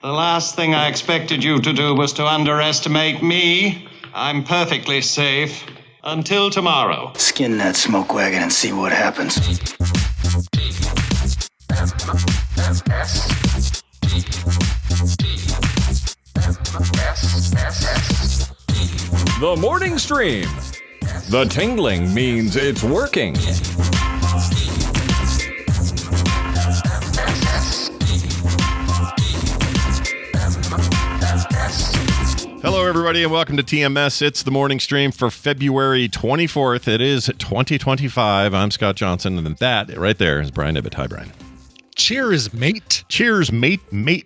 The last thing I expected you to do was to underestimate me. I'm perfectly safe. Until tomorrow. Skin that smoke wagon and see what happens. The morning stream. The tingling means it's working. Hello, everybody, and welcome to TMS. It's the morning stream for February 24th. It is 2025. I'm Scott Johnson, and that right there is Brian Ibbett. Hi, Brian. Cheers, mate. Cheers, matey.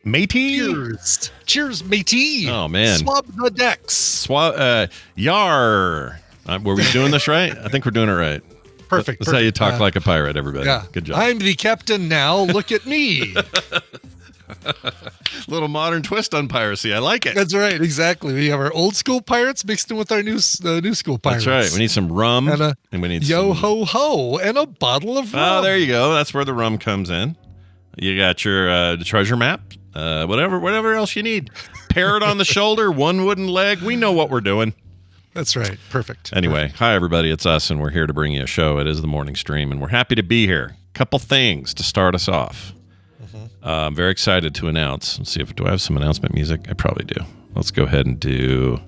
Cheers, matey. Oh, man. Swab the decks. Yar. Were we doing this right? I think we're doing it right. Perfect. That's how you talk like a pirate, everybody. Yeah. Good job. I'm the captain now. Look at me. Little modern twist on piracy. I like it. That's right. Exactly. We have our old school pirates mixed in with our new school pirates. That's right. We need some rum. And we need ho ho and a bottle of rum. Oh, there you go. That's where the rum comes in. You got your treasure map, whatever else you need. Parrot on the shoulder, one wooden leg. We know what we're doing. That's right. Perfect. Anyway, Hi, everybody. It's us, and we're here to bring you a show. It is the morning stream, and we're happy to be here. Couple things to start us off. I'm very excited to announce. Let's see do I have some announcement music? I probably do. Let's go ahead and do.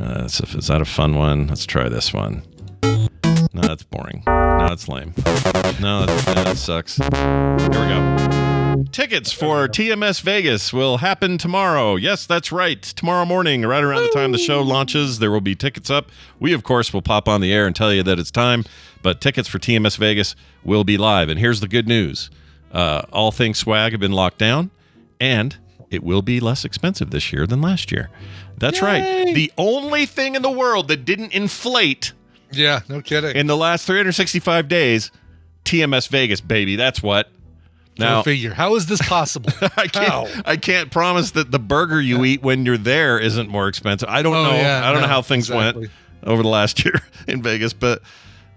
Is that a fun one? Let's try this one. No, that's boring. No, that's lame. No, that sucks. Here we go. Tickets for TMS Vegas will happen tomorrow. Yes, that's right. Tomorrow morning, right around the time the show launches, there will be tickets up. We, of course, will pop on the air and tell you that it's time, but tickets for TMS Vegas will be live. And here's the good news. All things swag have been locked down, and it will be less expensive this year than last year. That's right. The only thing in the world that didn't inflate Yeah, no kidding. in the last 365 days, TMS Vegas, baby. That's what. Now, Go figure. How is this possible? I can't promise that the burger you eat when you're there isn't more expensive. I don't know. I don't know how things went over the last year in Vegas, but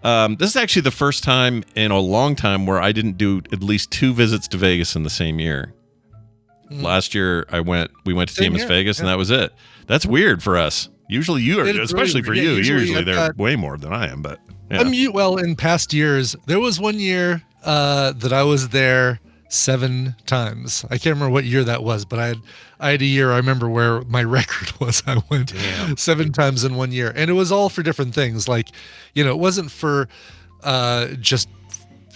this is actually the first time in a long time where I didn't do at least 2 visits to Vegas in the same year. Last year, we went to TMS Vegas, and that was it. That's weird for us. Usually you are, especially for you. Usually they're way more than I am, but yeah. Well, in past years, there was one year that I was there 7 times. I can't remember what year that was, but I had a year I remember where my record was. I went 7 times in one year, and it was all for different things. Like, it wasn't for just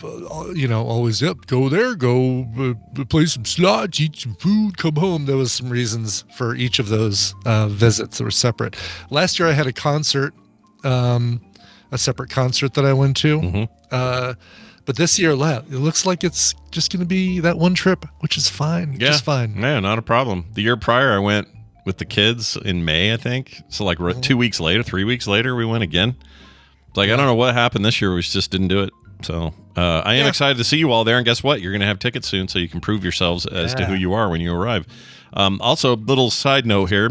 always go there, go play some slots, eat some food, come home. There was some reasons for each of those visits that were separate. Last year I had a concert, a separate concert that I went to. But this year, it looks like it's just going to be that one trip, which is fine. Yeah. Just fine. Yeah, not a problem. The year prior, I went with the kids in May, I think. So like 2 weeks later, 3 weeks later, we went again. It's like, I don't know what happened this year. We just didn't do it. So I am excited to see you all there. And guess what? You're going to have tickets soon, so you can prove yourselves as to who you are when you arrive. Also, little side note here.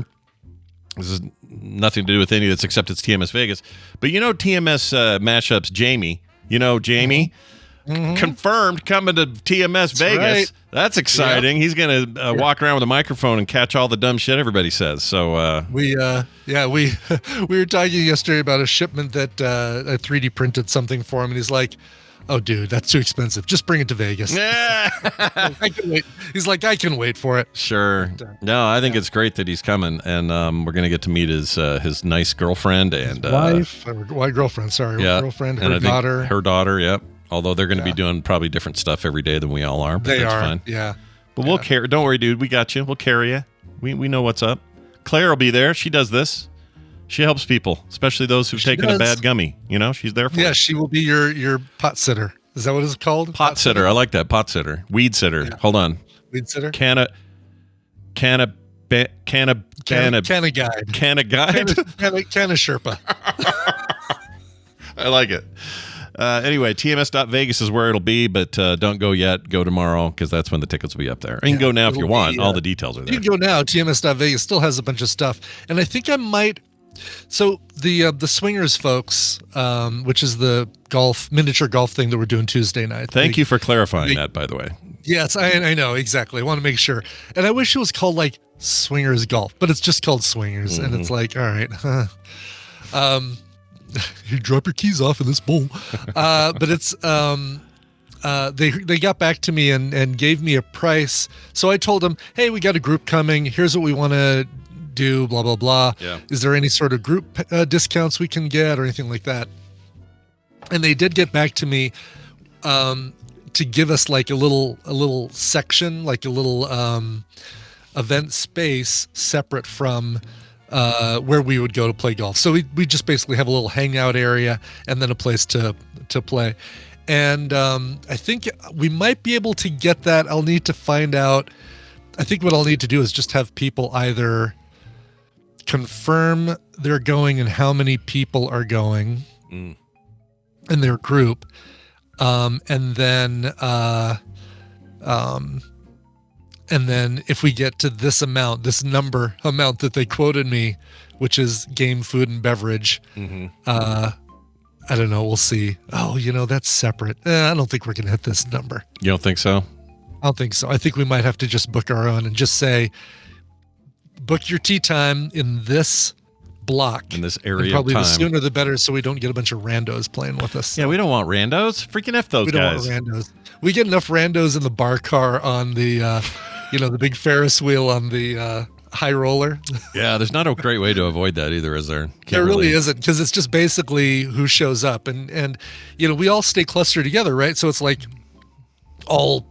This is nothing to do with any of this except it's TMS Vegas. But TMS Mashups, Jamie. Jamie? Confirmed coming to TMS Vegas. Right. That's exciting. He's going to walk around with a microphone and catch all the dumb shit everybody says. So we were talking yesterday about a shipment that I 3D printed something for him, and he's like, "Oh, dude, that's too expensive. Just bring it to Vegas." I can wait. He's like, "I can wait for it." Sure. No, I think it's great that he's coming, and we're going to get to meet his nice girlfriend and girlfriend. Sorry, girlfriend, and daughter. Her daughter. Yep. Although they're going to be doing probably different stuff every day than we all are. But they that's are. Fine. Yeah. But we'll carry. Don't worry, dude. We got you. We'll carry you. We know what's up. Claire will be there. She does this. She helps people, especially those who've taken a bad gummy. She's there for. Yeah, it. she will be your pot sitter. Is that what it's called? Pot sitter. I like that. Pot sitter. Weed sitter. Yeah. Hold on. Weed sitter. Can-a guide. Can-a-Sherpa. I like it. Anyway, TMS.Vegas is where it'll be, but don't go yet. Go tomorrow, because that's when the tickets will be up there. You can go now if you want. All the details are there. You can go now. TMS.Vegas still has a bunch of stuff. And I think I might... So the Swingers folks, which is the miniature golf thing that we're doing Tuesday night. Thank you for clarifying that, by the way. Yes, I know exactly. I want to make sure, and I wish it was called like Swingers Golf, but it's just called Swingers, and it's like, all right, you drop your keys off in this bowl, but it's they got back to me and gave me a price. So I told them, hey, we got a group coming. Here's what we want to do. Blah blah blah. Yeah. Is there any sort of group discounts we can get or anything like that? And they did get back to me. To give us like a little section, like a little event space separate from where we would go to play golf. So we just basically have a little hangout area and then a place to play. And I think we might be able to get that. I'll need to find out. I think what I'll need to do is just have people either confirm they're going and how many people are going in their group. And then if we get to this amount that they quoted me, which is game, food, and beverage, I don't know. We'll see. Oh, that's separate. I don't think we're going to hit this number. You don't think so? I don't think so. I think we might have to just book our own and just say, book your tea time in this block in this area. And probably of time. The sooner the better, so we don't get a bunch of randos playing with us. Yeah, we don't want randos. Freaking F those guys. We don't want randos. We get enough randos in the bar car on the, the big Ferris wheel on the high roller. Yeah, there's not a great way to avoid that either, is there? There really isn't, because it's just basically who shows up, and we all stay clustered together, right? So it's like all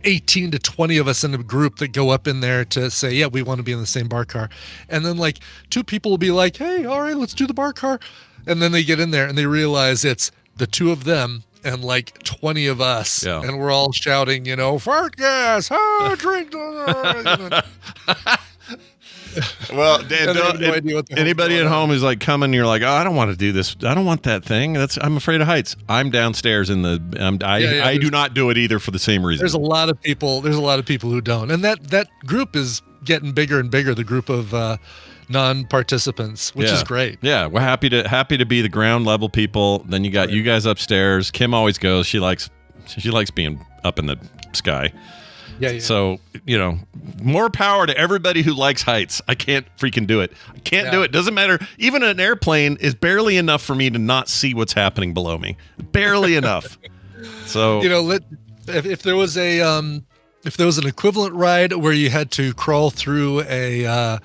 18 to 20 of us in a group that go up in there to say, yeah, we want to be in the same bar car. And then like 2 people will be like, hey, all right, let's do the bar car. And then they get in there and they realize it's the 2 of them and like 20 of us. Yeah. And we're all shouting, Fartgas, drink. Well, Dan, anybody at home who's like coming, you're like, oh, I don't want to do this. I don't want that thing. I'm afraid of heights. I'm downstairs in the. I do not do it either for the same reason. There's a lot of people. Who don't, and that group is getting bigger and bigger. The group of non-participants, which is great. Yeah, we're happy to be the ground level people. Then you got you guys upstairs. Kim always goes. She likes being up in the sky. Yeah. So, more power to everybody who likes heights. I can't freaking do it. I can't do it. Doesn't matter. Even an airplane is barely enough for me to not see what's happening below me. Barely enough. So, if there was an equivalent ride where you had to crawl through a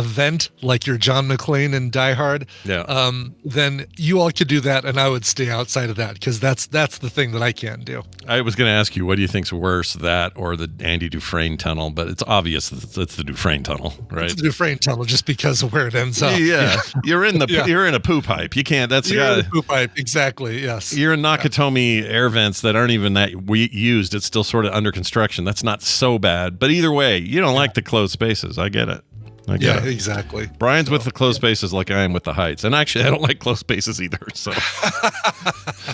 vent like your John McClane in Die Hard, then you all could do that, and I would stay outside of that because that's the thing that I can't do. I was going to ask you, what do you think's worse, that or the Andy Dufresne tunnel? But it's obvious it's the Dufresne tunnel, right? It's the Dufresne tunnel just because of where it ends up. Yeah, you're in a Poo Pipe. You can't. You're in a Poo Pipe, exactly. Yes, you're in Nakatomi air vents that aren't even that used. It's still sort of under construction. That's not so bad. But either way, you don't like the closed spaces. I get it. Exactly. Brian's with the closed spaces like I am with the heights, and actually I don't like closed spaces either. So,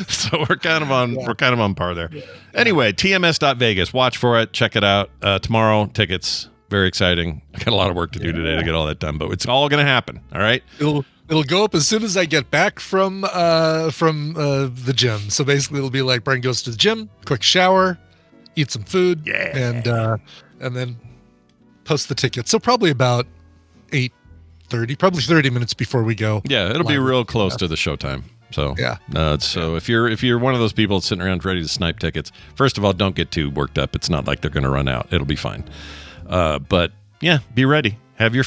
so we're kind of on par there. Yeah. Anyway, TMS.Vegas. Watch for it. Check it out tomorrow. Tickets. Very exciting. I got a lot of work to do today to get all that done, but it's all going to happen. All right. It'll go up as soon as I get back from the gym. So basically, it'll be like Brian goes to the gym, quick shower, eat some food, and then post the tickets. So probably about 8:30, probably 30 minutes before we go. Yeah, it'll be real close to the showtime. So so if you're one of those people that's sitting around ready to snipe tickets, first of all, don't get too worked up. It's not like they're going to run out. It'll be fine. But yeah, be ready. Have your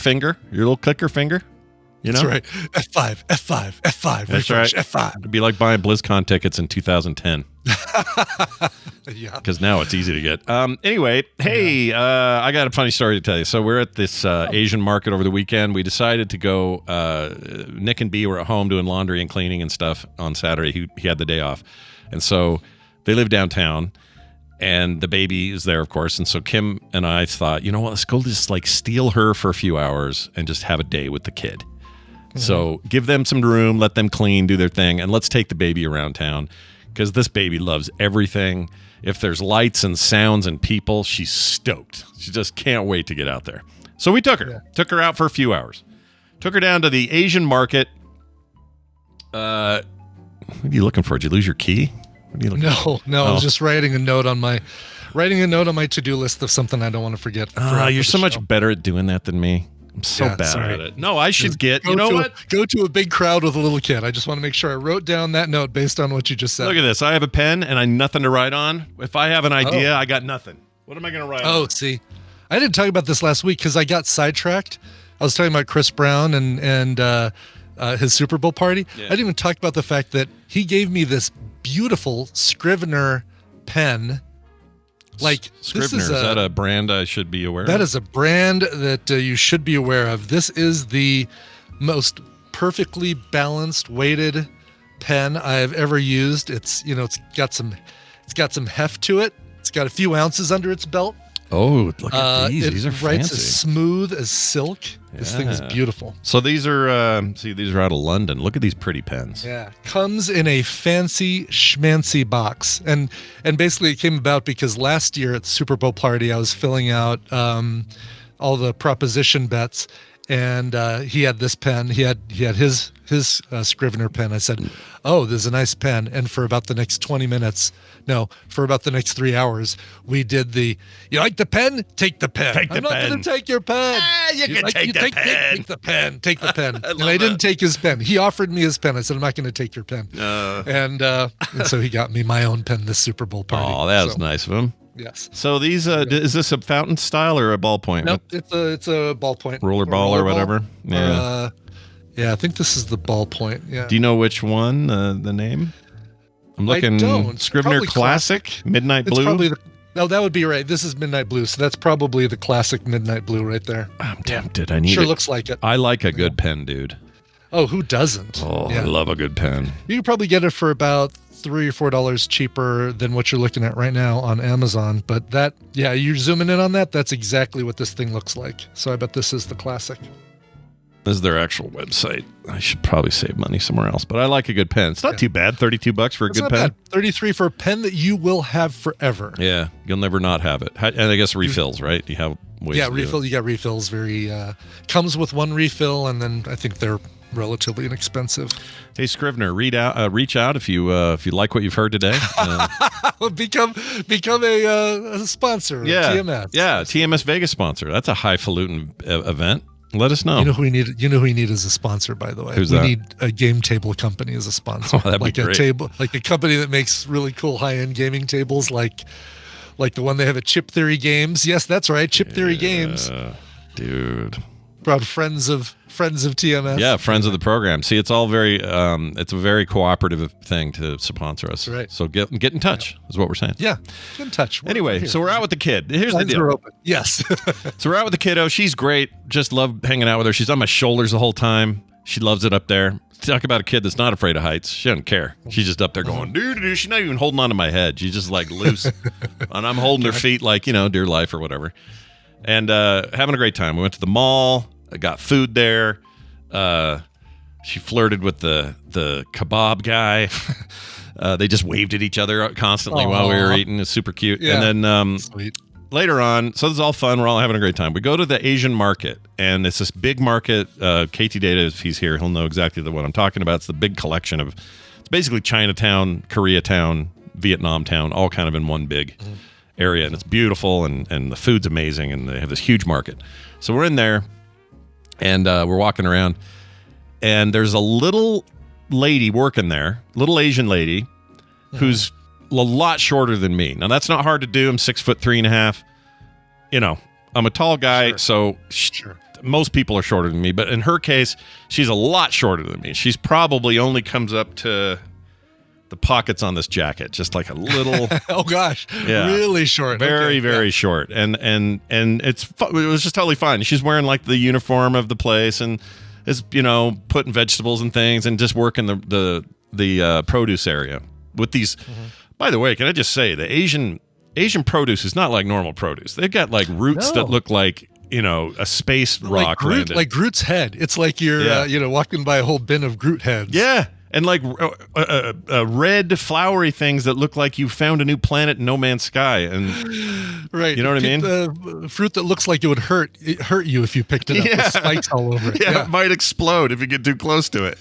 little clicker finger. That's right. F5. That's refresh, right. F5. It'd be like buying BlizzCon tickets in 2010. Yeah. Because now it's easy to get. Anyway, hey, I got a funny story to tell you. So we're at this Asian market over the weekend. We decided to go. Nick and B were at home doing laundry and cleaning and stuff on Saturday. He had the day off. And so they live downtown. And the baby is there, of course. And so Kim and I thought, you know what, let's go just like steal her for a few hours and just have a day with the kid. So give them some room, let them clean, do their thing, and let's take the baby around town because this baby loves everything. If there's lights and sounds and people, she's stoked. She just can't wait to get out there. So we took her out for a few hours. Took her down to the Asian market. What are you looking for? Did you lose your key? What are you looking for? No, I was just writing a note on my writing a note on my to-do list of something I don't want to forget. You're so much better at doing that than me. I'm so bad at it. No, I should get, you know what? Go to a big crowd with a little kid. I just want to make sure I wrote down that note based on what you just said. Look at this. I have a pen and I nothing to write on. If I have an idea, I got nothing. What am I going to write on? Oh, see. I didn't talk about this last week because I got sidetracked. I was talking about Chris Brown and his Super Bowl party. Yeah. I didn't even talk about the fact that he gave me this beautiful Scrivener pen. Like Scrivener, is that a brand I should be aware of? That is a brand that you should be aware of. This is the most perfectly balanced weighted pen I've ever used. It's got some heft to it. It's got a few ounces under its belt. Oh, look at these. These are It writes fancy. as smooth as silk. This thing is beautiful. So these are, these are out of London. Look at these pretty pens. Yeah. Comes in a fancy schmancy box. And basically it came about because last year at the Super Bowl party, I was filling out all the proposition bets. And he had this pen. He had his Scrivener pen. I said, "Oh, this is a nice pen." And for about the next 3 hours, we did the. You like the pen? Take the pen. Take the I'm not pen. going to take your pen. You can take the pen. Take the pen. Take the pen. And I didn't take his pen. He offered me his pen. I said, "I'm not going to take your pen." And so he got me my own pen this Super Bowl party. Oh, that was nice of him. Yes. So these, is this a fountain style or a ballpoint? Nope, it's a ballpoint. Rollerball or whatever. Yeah. Yeah, I think this is the ballpoint. Yeah. Do you know which one? The name? I'm looking. I don't. Scrivener Probably Classic, Midnight It's Blue. probably no, that would be right. This is Midnight Blue, so that's probably the classic Midnight Blue right there. I'm tempted. I need Sure it. looks like it. I like a good pen, dude. Oh, who doesn't? Oh, Yeah. I love a good pen. You could probably get it for about $3 or $4 cheaper than what you're looking at right now on Amazon. But you're zooming in on that. That's exactly what this thing looks like. So I bet this is the classic. This is their actual website. I should probably save money somewhere else, but I like a good pen. It's not too bad. $32 for a It's good not pen. bad. 33 for a pen that you will have forever. Yeah, you'll never not have it. And I guess refills, right? You have ways to do refill. it. You got refills. Comes with one refill, and then I think they're relatively inexpensive. Hey Scrivener, reach out if you like what you've heard today. Become a sponsor. Of TMS. Yeah, TMS Vegas sponsor. That's a highfalutin event. Let us know. You know who we need. You know who we need as a sponsor, by the way. Who's we that? need a game table company as a sponsor. Oh, that'd be great. Like a company that makes really cool high-end gaming tables, like the one they have at Chip Theory Games. Yes, that's right, Chip Theory Games. Dude. Proud friends of TMS. Yeah, friends of the program. See, it's all very it's a very cooperative thing to sponsor us. That's right. So get in touch is what we're saying. Yeah, get in touch. Anyway, so we're out with the kid. Here's Lines the are deal. open. Yes. So we're out with the kiddo. She's great. Just love hanging out with her. She's on my shoulders the whole time. She loves it up there. Talk about a kid that's not afraid of heights. She doesn't care. She's just up there going, dude. She's not even holding on to my head. She's just like loose. And I'm holding her feet like, dear life or whatever. And having a great time. We went to the mall. I got food there. She flirted with the Kabob Guy. They just waved at each other constantly while we were eating. It's super cute. Yeah. And then Sweet. later on, so this is all fun. We're all having a great time. We go to the Asian market, and it's this big market. KT Data, if he's here, he'll know exactly what I'm talking about. It's the big collection of, it's basically Chinatown, Koreatown, Vietnam town, all kind of in one big area. And it's beautiful, and the food's amazing, and they have this huge market. So we're in there, and we're walking around, and there's a little lady working there, little Asian lady, who's a lot shorter than me. Now that's not hard to do. I'm 6'3.5". I'm a tall guy, so most people are shorter than me. But in her case, she's a lot shorter than me. She's probably only comes up to the pockets on this jacket, just like a little. Oh gosh, Yeah. really short. Very, Okay, very yeah. short, and it was just totally fine. She's wearing like the uniform of the place, and is putting vegetables and things, and just working the produce area with these. By the way, can I just say the Asian produce is not like normal produce. They've got like roots that look like a space rock around it. Like Groot's head. It's like you're walking by a whole bin of Groot heads. Yeah. and like red flowery things that look like you found a new planet in No Man's Sky. And right, you know what I mean? The fruit that looks like it would hurt you if you picked it up with spikes all over it. Yeah, it might explode if you get too close to it.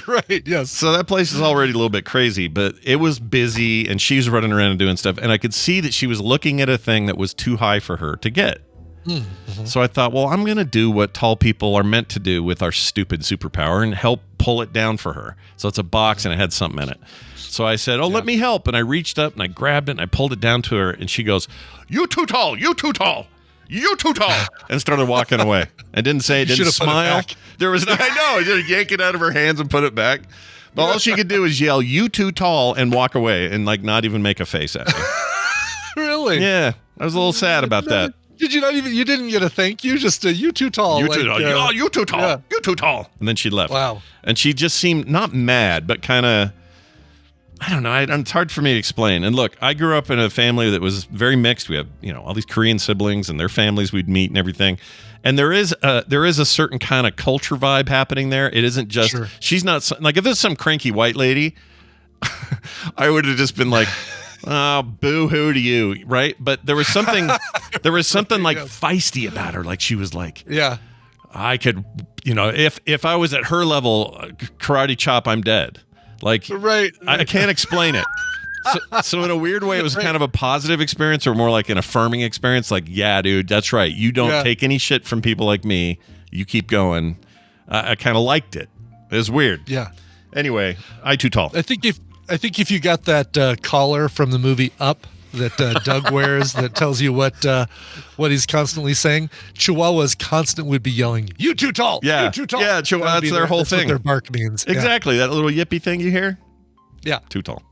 Right, yes. So that place is already a little bit crazy, but it was busy and she was running around and doing stuff. And I could see that she was looking at a thing that was too high for her to get. Mm-hmm. So I thought, well, I'm going to do what tall people are meant to do with our stupid superpower and help pull it down for her. So it's a box and it had something in it. So I said, let me help. And I reached up and I grabbed it and I pulled it down to her. And she goes, "You too tall, you too tall, you too tall," and started walking away. I didn't say, didn't smile. There was no, I know, just yank it out of her hands and put it back. But all she could do is yell, "You too tall," and walk away and like not even make a face at me. Really? Yeah. I was a little sad about that. Did you not even? You didn't get a thank you. Just a "you too tall." You too tall. You too tall. Yeah. You too tall. And then she left. Wow. And she just seemed not mad, but kind of, I don't know. It's hard for me to explain. And look, I grew up in a family that was very mixed. We have, all these Korean siblings and their families we'd meet and everything. And there is a certain kind of culture vibe happening there. It isn't just she's not like if there's some cranky white lady, I would have just been like, "Oh, boo-hoo to you," right? But there was something like feisty about her. Like she was like, I could, if I was at her level, karate chop, I'm dead. Like, right. I can't explain it. So in a weird way, it was kind of a positive experience, or more like an affirming experience. Like, yeah, dude, that's right. You don't take any shit from people like me. You keep going. I kind of liked it. It was weird. Yeah. Anyway, I too tall. I think if you got that collar from the movie Up that Doug wears that tells you what he's constantly saying, Chihuahuas constantly would be yelling, "You too tall! Yeah. You too tall!" Yeah, that's their whole thing. What their bark means. Exactly. That little yippy thing you hear? Yeah. Too tall.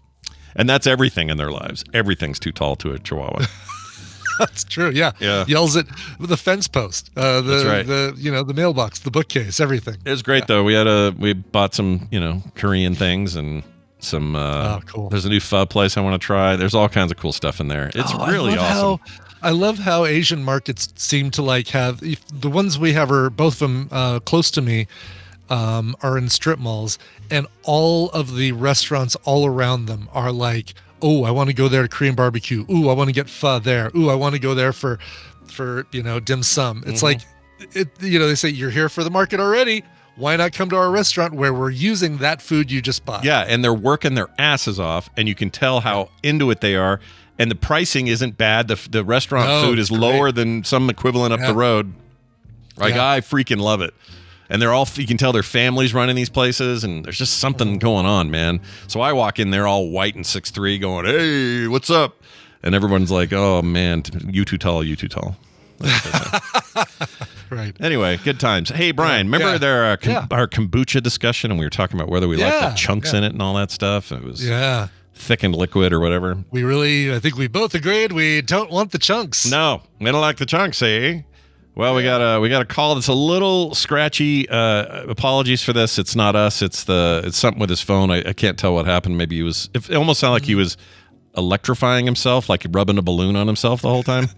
And that's everything in their lives. Everything's too tall to a Chihuahua. That's true. Yeah. Yells at the fence post, That's right. the mailbox, the bookcase, everything. It was great though. We bought some, Korean things and some cool. There's a new pho place I want to try. There's all kinds of cool stuff in there. It's really awesome. I love how Asian markets seem to like have the ones we have are both of them close to me. Are in strip malls, and all of the restaurants all around them are like, "Oh, I want to go there to Korean barbecue. Ooh, I want to get pho there. Ooh, I want to go there for dim sum." It's like, they say, "You're here for the market already. Why not come to our restaurant where we're using that food you just bought?" Yeah, and they're working their asses off, and you can tell how into it they are. And the pricing isn't bad. The restaurant food is lower than some equivalent up the road. Like, I freaking love it. And they're all, you can tell their families running these places, and there's just something going on, man. So I walk in there all white and 6'3", going, "Hey, what's up?" And everyone's like, "Oh, man, you too tall, you too tall." Right. Anyway, good times. Hey, Brian, remember our kombucha discussion, and we were talking about whether we like the chunks in it and all that stuff? It was thickened liquid or whatever. I think we both agreed we don't want the chunks. No, we don't like the chunks, eh? Well, we got a call that's a little scratchy. Apologies for this. It's not us. It's something with his phone. I can't tell what happened. Maybe it almost sounded like he was electrifying himself, like rubbing a balloon on himself the whole time.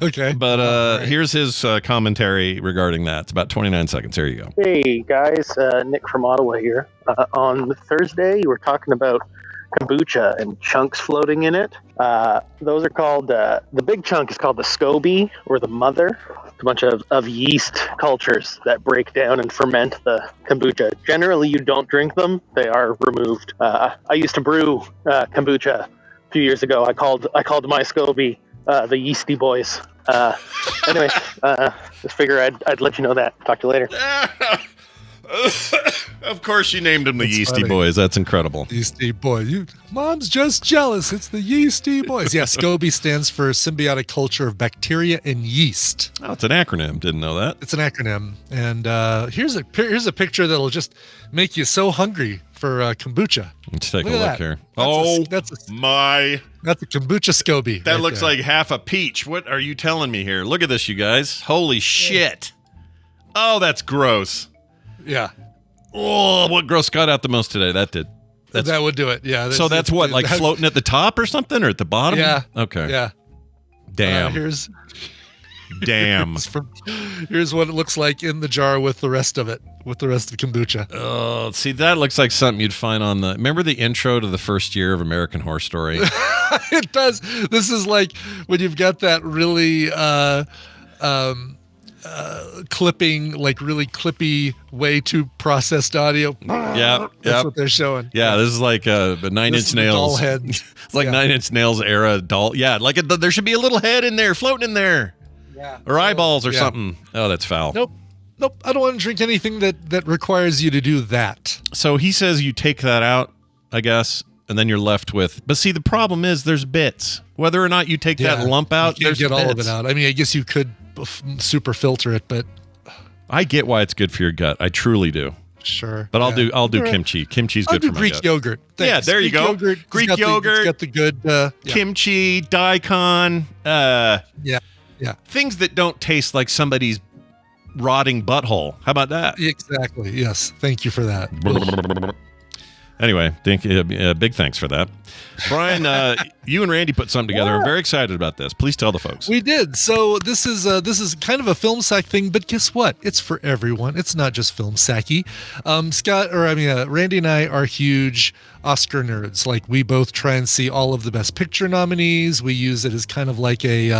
Okay. But here's his commentary regarding that. It's about 29 seconds. Here you go. Hey guys, Nick from Ottawa here. On Thursday, you were talking about kombucha and chunks floating in it. Those are called, the big chunk is called the scoby, or the mother. It's a bunch of yeast cultures that break down and ferment the kombucha. Generally, you don't drink them. They are removed. I used to brew kombucha a few years ago. I called my scoby the Yeastie Boys. Anyway, just figure I'd let you know that. Talk to you later. Of course you named them the Yeastie Boys. That's incredible. Yeastie Boy. Mom's just jealous. It's the Yeastie Boys. Yeah, SCOBY stands for Symbiotic Culture of Bacteria and Yeast. Oh, it's an acronym. Didn't know that. It's an acronym. And here's a picture that'll just make you so hungry for kombucha. Let's take a look that. here. That's a kombucha SCOBY. That looks like half a peach. What are you telling me here? Look at this, you guys. Holy shit. Oh, that's gross. Yeah. Oh, what gross got out the most today? That did. That would do it. Yeah. So that's what, like floating at the top or something, or at the bottom? Yeah. Okay. Yeah. Damn. Here's Damn. Here's what it looks like in the jar with the rest of it, with the rest of kombucha. Oh, see, that looks like something you'd find on the. Remember the intro to the first year of American Horror Story? It does. This is like when you've got that really clipping, like really clippy way too processed audio. Yeah, That's what they're showing. Yeah, this is like Nine Inch Nails. Doll head. It's like Nine Inch Nails era doll. Yeah, like there should be a little head in there, floating in there. Yeah. Or eyeballs or something. Oh, that's foul. Nope. I don't want to drink anything that requires you to do that. So he says you take that out, I guess, and then you're left with. But see, the problem is there's bits. Whether or not you take that lump out, you can't there's get all of bits. it out. I mean, I guess you could super filter it, but I get why it's good for your gut. I truly do. Sure. But I'll do kimchi. Kimchi's good for my Greek gut. yogurt. Thanks. Yeah, there you go. Yogurt. Greek It's yogurt. It's got the good kimchi, daikon. Yeah. Things that don't taste like somebody's rotting butthole. How about that? Exactly. Yes. Thank you for that. Anyway, big thanks for that. Brian, you and Randy put something together. I'm very excited about this. Please tell the folks. We did. So this is kind of a film sack thing, but guess what? It's for everyone. It's not just film sacky. Randy and I are huge Oscar nerds. Like, we both try and see all of the Best Picture nominees. We use it as kind of like a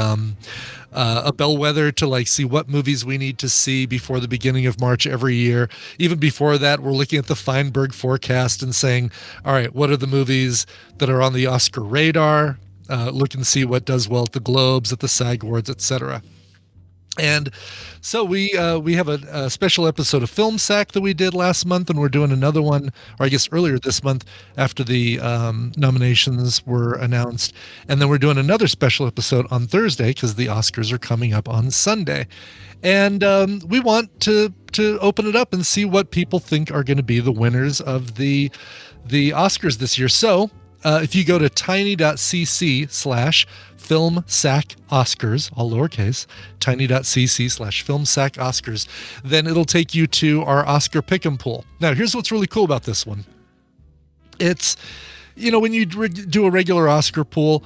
bellwether to like see what movies we need to see before the beginning of March every year. Even before that, we're looking at the Feinberg forecast and saying, all right, what are the movies that are on the Oscar radar? Look and see what does well at the Globes, at the SAG Awards, etc. And so we have a special episode of Film Sack that we did last month, and we're doing another one, or I guess earlier this month after the nominations were announced. And then we're doing another special episode on Thursday because the Oscars are coming up on Sunday. And we want to open it up and see what people think are going to be the winners of the Oscars this year. So if you go to tiny.cc/filmsackoscars, all lowercase, tiny.cc/filmsackoscars, then it'll take you to our Oscar pick'em pool. Now, here's what's really cool about this one. It's, when you do a regular Oscar pool,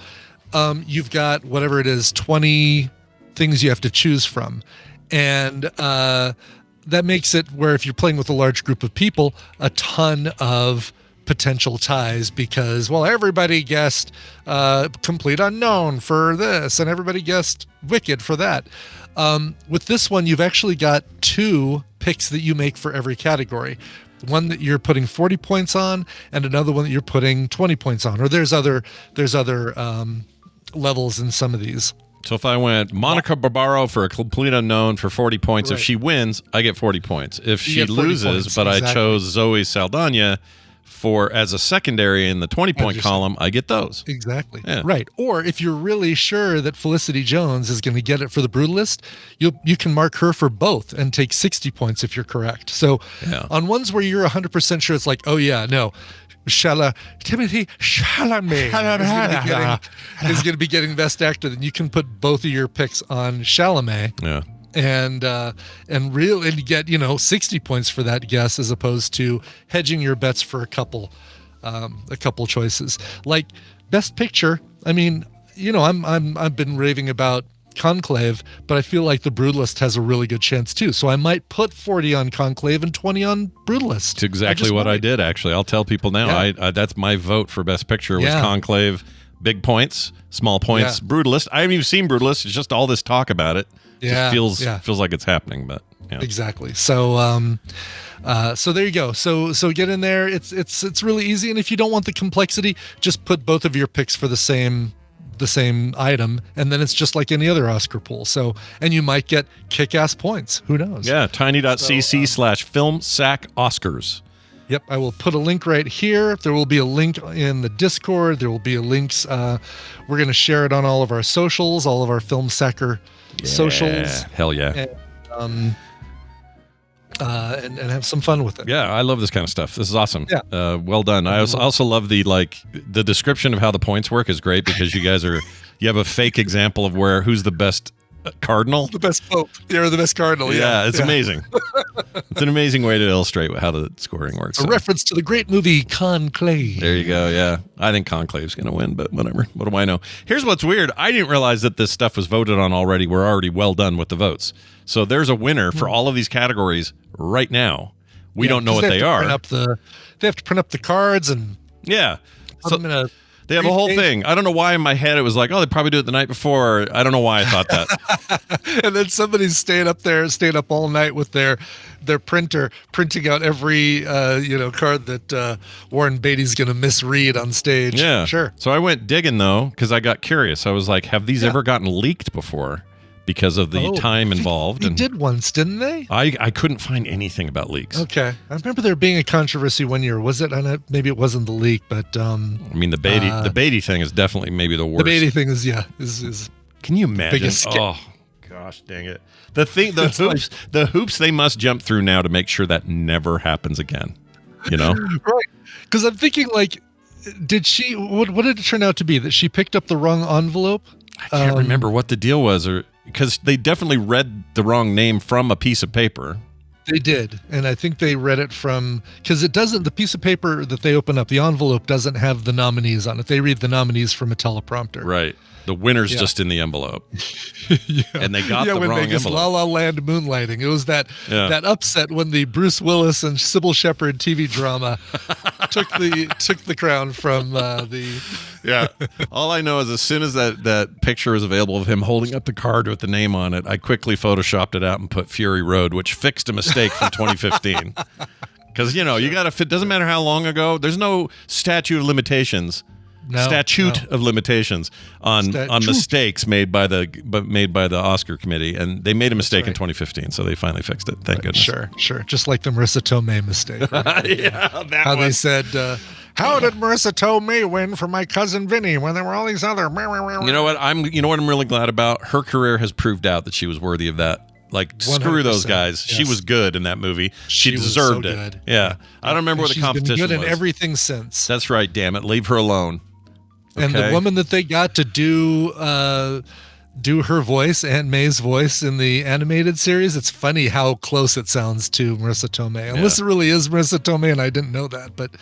you've got whatever it is, 20 things you have to choose from. And that makes it where if you're playing with a large group of people, a ton of potential ties because, well, everybody guessed Complete Unknown for this and everybody guessed Wicked for that. With this one, you've actually got 2 picks that you make for every category. One that you're putting 40 points on and another one that you're putting 20 points on. Or there's other levels in some of these. So if I went Monica Barbaro for a Complete Unknown for 40 points, if she wins, I get 40 points. If she loses, but I chose Zoe Saldana as a secondary in the 20-point column, I get those. Exactly. Yeah. Right. Or if you're really sure that Felicity Jones is going to get it for the Brutalist, you can mark her for both and take 60 points if you're correct. So on ones where you're 100% sure, it's like, oh yeah, no, Timothy Chalamet is going to be getting Best Actor, then you can put both of your picks on Chalamet. Yeah. And get 60 points for that guess as opposed to hedging your bets for a couple choices. Like Best Picture, I mean, I've been raving about Conclave, but I feel like The Brutalist has a really good chance too. So I might put 40 on Conclave and 20 on Brutalist. It's exactly what I did, actually. I'll tell people now. I that's my vote for Best Picture was Conclave. Big points, small points, Brutalist. I haven't even seen Brutalist. It's just all this talk about it. It feels like it's happening, but exactly. So so there you go. So get in there. It's really easy, and if you don't want the complexity, just put both of your picks for the same item, and then it's just like any other Oscar pool. So, and you might get kick-ass points. Who knows? Yeah, tiny.cc/filmsackoscars. Yep, I will put a link right here. There will be a link in the Discord. There will be a links. We're going to share it on all of our socials, all of our Film Sacker socials. Hell yeah. And have some fun with it. Yeah, I love this kind of stuff. This is awesome. Yeah. Well done. I also love the description of how the points work is great because you have a fake example of who's the best Cardinal. The best Pope. You're the best Cardinal. Yeah, it's amazing. It's an amazing way to illustrate how the scoring works. A reference to the great movie Conclave. There you go. Yeah. I think Conclave's going to win, but whatever. What do I know? Here's what's weird. I didn't realize that this stuff was voted on already. We're already well done with the votes. So there's a winner for all of these categories right now. We don't know what they are. They have to print up the cards and put them in a they have a whole thing. I don't know why in my head it was like, oh, they probably do it the night before. I don't know why I thought that. And then somebody's staying up all night with their printer, printing out every card that Warren Beatty's going to misread on stage. Yeah, sure. So I went digging though because I got curious. I was like, have these ever gotten leaked before? Because of the time involved. They did once, didn't they? I couldn't find anything about leaks. Okay. I remember there being a controversy one year. Was it? Maybe it wasn't the leak, but... I mean, the Beatty thing is definitely maybe the worst. The Beatty thing is Can you imagine? Biggest oh, gosh dang it. The hoops they must jump through now to make sure that never happens again. You know? Right. Because I'm thinking, like, did she... What did it turn out to be? That she picked up the wrong envelope? I can't remember what the deal was, because they definitely read the wrong name from a piece of paper. They did, and I think they read it from, because it doesn't, the piece of paper that they open up, the envelope doesn't have the nominees on it. They read the nominees from a teleprompter. Right. The winner's just in the envelope. And they got the wrong Vegas, envelope. La La Land moonlighting. It was that upset when the Bruce Willis and Sybil Shepherd TV drama took the crown from the... Yeah. All I know is as soon as that picture was available of him holding up the card with the name on it, I quickly photoshopped it out and put Fury Road, which fixed a mistake from 2015. Because, you got to fit, doesn't matter how long ago, there's no statute of limitations of limitations on mistakes made by the Oscar committee, and they made a mistake in 2015, so they finally fixed it. Thank goodness. Sure. Just like the Marissa Tomei mistake. Right? How they said, how did Marissa Tomei win for my cousin Vinny when there were all these other? You know what I'm really glad about? Her career has proved out that she was worthy of that. Like, screw those guys. Yes. She was good in that movie. She deserved it. Good. Yeah. I don't remember what the competition was. She's been good in everything since. That's right, damn it. Leave her alone. Okay. And the woman that they got to do her voice, Aunt May's voice in the animated series, it's funny how close it sounds to Marissa Tomei. Unless it really is Marissa Tomei, and I didn't know that. But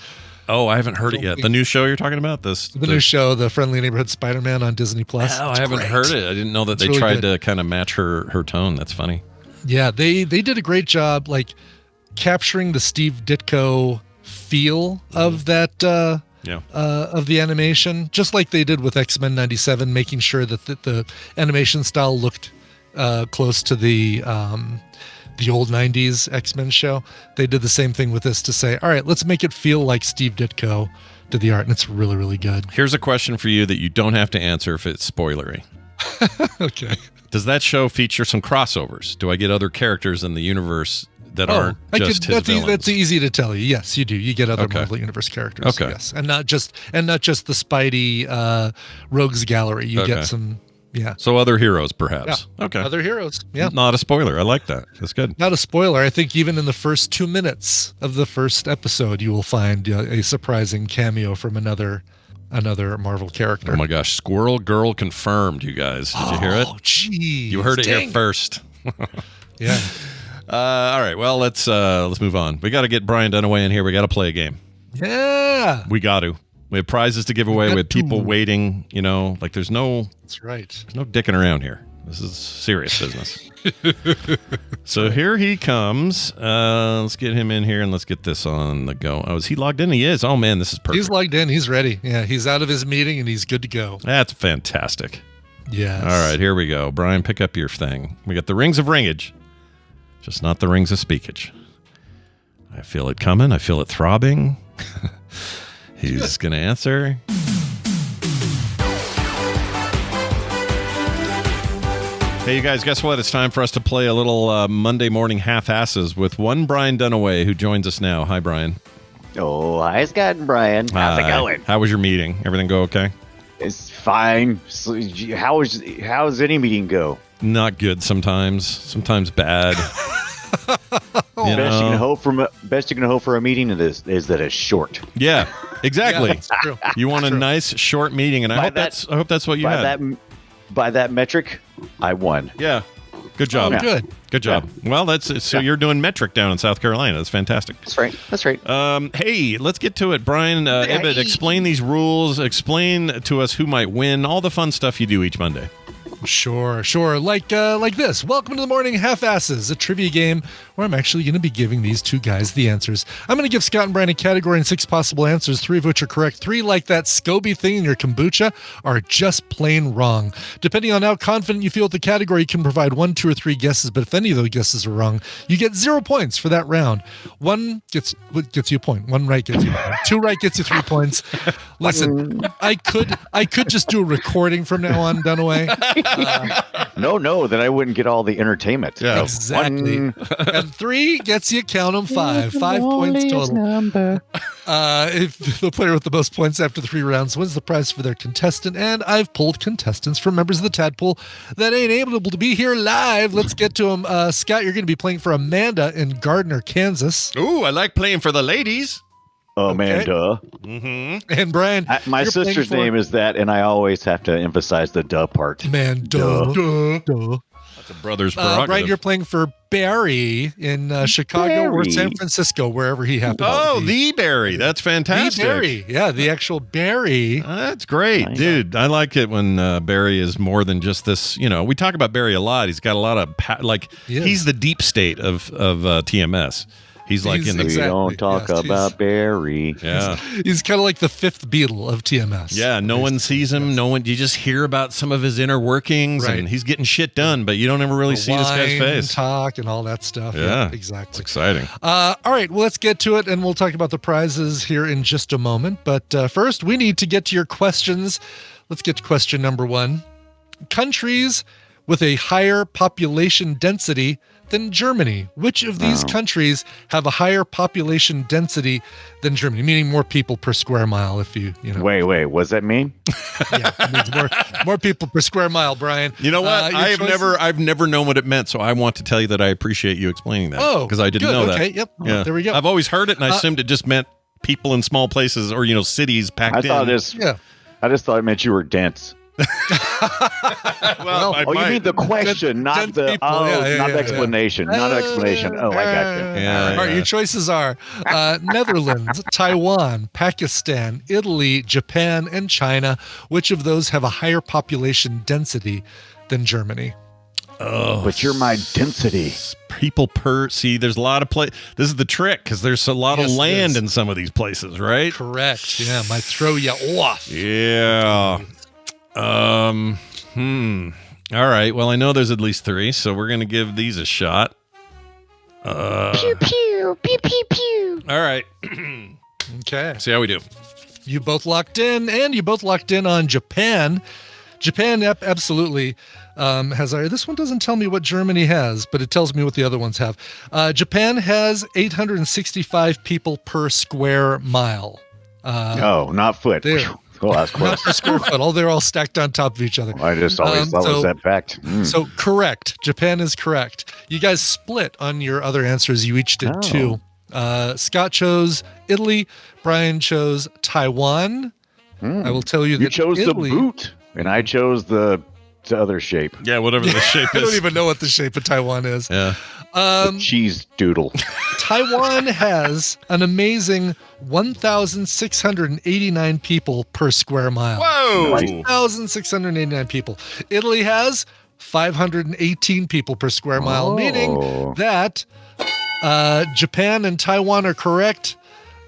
I haven't heard it yet. The new show you're talking about? The new show, The Friendly Neighborhood Spider-Man on Disney+. I haven't heard it. I didn't know that they really tried to kind of match her tone. That's funny. Yeah, they did a great job, like, capturing the Steve Ditko feel of that... of the animation, just like they did with X-Men 97, making sure that the animation style looked close to the old 90s X-Men show. They did the same thing with this to say, all right, let's make it feel like Steve Ditko did the art, and it's really, really good. Here's a question for you that you don't have to answer if it's spoilery. Okay. Does that show feature some crossovers? Do I get other characters in the universe that aren't just his villains? That's easy to tell you. Yes, you do. You get other Marvel Universe characters. Okay. Yes, and not just the Spidey Rogues Gallery. You get some. Yeah. So other heroes, perhaps. Yeah. Okay. Other heroes. Yeah. Not a spoiler. I like that. That's good. Not a spoiler. I think even in the first 2 minutes of the first episode, you will find a surprising cameo from another Marvel character. Oh my gosh, Squirrel Girl confirmed, you guys. Did you hear it? Oh, geez. You heard it here first. Yeah. All right, well, let's move on. We got to get Brian Dunaway in here. We got to play a game. Yeah. We got to. We have prizes to give away. We have people waiting, like there's no... That's right. There's no dicking around here. This is serious business. So here he comes. Let's get him in here and let's get this on the go. Oh, is he logged in? He is. Oh, man, this is perfect. He's logged in. He's ready. Yeah, he's out of his meeting and he's good to go. That's fantastic. Yes. All right, here we go. Brian, pick up your thing. We got the rings of ringage, just not the rings of speakage. I feel it coming. I feel it throbbing. He's going to answer. Hey, you guys, guess what? It's time for us to play a little Monday morning half-asses with one Brian Dunaway, who joins us now. Hi, Brian. Oh, hi, Scott and Brian. How's it going? How was your meeting? Everything go okay? It's fine. So, how's any meeting go? Not good sometimes. Sometimes bad. Best you can hope for a meeting is that it's short. Yeah, exactly. Yeah, that's true. You want a nice short meeting, and I hope that's what you had. By that metric, I won. Yeah. Good job. Oh, good. Good job. Well, that's so you're doing metric down in South Carolina. That's fantastic. That's right. That's right. Hey, let's get to it. Brian, Ebbett, explain these rules. Explain to us who might win. All the fun stuff you do each Monday. Sure. Like this. Welcome to the Morning Half-Asses, a trivia game where I'm actually going to be giving these two guys the answers. I'm going to give Scott and Brian a category and 6 possible answers, 3 of which are correct. 3, like that scoby thing in your kombucha, are just plain wrong. Depending on how confident you feel with the category, you can provide 1, 2, or 3 guesses, but if any of those guesses are wrong, you get 0 points for that round. 1 gets you a point. 1 right gets you a point. 2 right gets you 3 points. Listen, I could just do a recording from now on, Dunaway. No, then I wouldn't get all the entertainment. Yeah. Exactly. And 3 gets you, count them, 5. 5 points total. If the player with the most points after 3 rounds wins the prize for their contestant, and I've pulled contestants from members of the Tadpole that ain't able to be here live. Let's get to them. Scott, you're going to be playing for Amanda in Gardner, Kansas. Ooh, I like playing for the ladies. Amanda. Mm-hmm. And Brian, My sister's name is that, and I always have to emphasize the duh part. Duh. That's a brother's prerogative. Brian, you're playing for Barry in Chicago or San Francisco, wherever he happens to be. The Barry. That's fantastic. The Barry. Yeah, the actual Barry. That's great, dude. I like it when Barry is more than just this. You know, we talk about Barry a lot. He's got a lot of he's the deep state of TMS. He's like in the. We don't talk about Barry. Yeah, he's kind of like the 5th Beatle of TMS. Yeah, no one sees him. No one. You just hear about some of his inner workings, and he's getting shit done, but you don't ever really see this guy's face. Talk and all that stuff. Yeah, exactly. It's exciting. All right, well, let's get to it, and we'll talk about the prizes here in just a moment. But first, we need to get to your questions. Let's get to question number 1. Countries with a higher population density than Germany. Which of these countries have a higher population density than Germany? Meaning more people per square mile, if you know. Wait, what does that mean? Yeah, it means more people per square mile, Brian. You know what? I've never known what it meant, so I want to tell you that I appreciate you explaining that. Oh, because I didn't know that. Okay, yep. Yeah. There we go. I've always heard it, and I assumed it just meant people in small places or cities packed in. I just thought it meant you were dense. Well, you mean the question, not the explanation. Not an explanation. Oh, I gotcha. All right, your choices are Netherlands, Taiwan, Pakistan, Italy, Japan, and China. Which of those have a higher population density than Germany? Oh, but you're my density. People per there's a lot of This is the trick, because there's a lot of land in some of these places, right? Correct. Yeah, might throw you off. Yeah. All right. Well, I know there's at least 3, so we're gonna give these a shot. Pew pew pew pew pew. All right. Okay. See how we do. You both locked in, and you both locked in on Japan. Japan absolutely has. This one doesn't tell me what Germany has, but it tells me what the other ones have. Japan has 865 people per square mile. Not foot. Oh, that's close. Not per square foot. They're all stacked on top of each other. I just always thought was that fact. So correct. Japan is correct. You guys split on your other answers. You each did 2. Scott chose Italy. Brian chose Taiwan. I will tell you that you chose Italy, the boot, and I chose the other shape. Yeah, whatever the shape is. I don't even know what the shape of Taiwan is. Yeah. The cheese doodle. Taiwan has an amazing 1,689 people per square mile. Whoa! 1,689 people. Italy has 518 people per square mile, meaning that Japan and Taiwan are correct.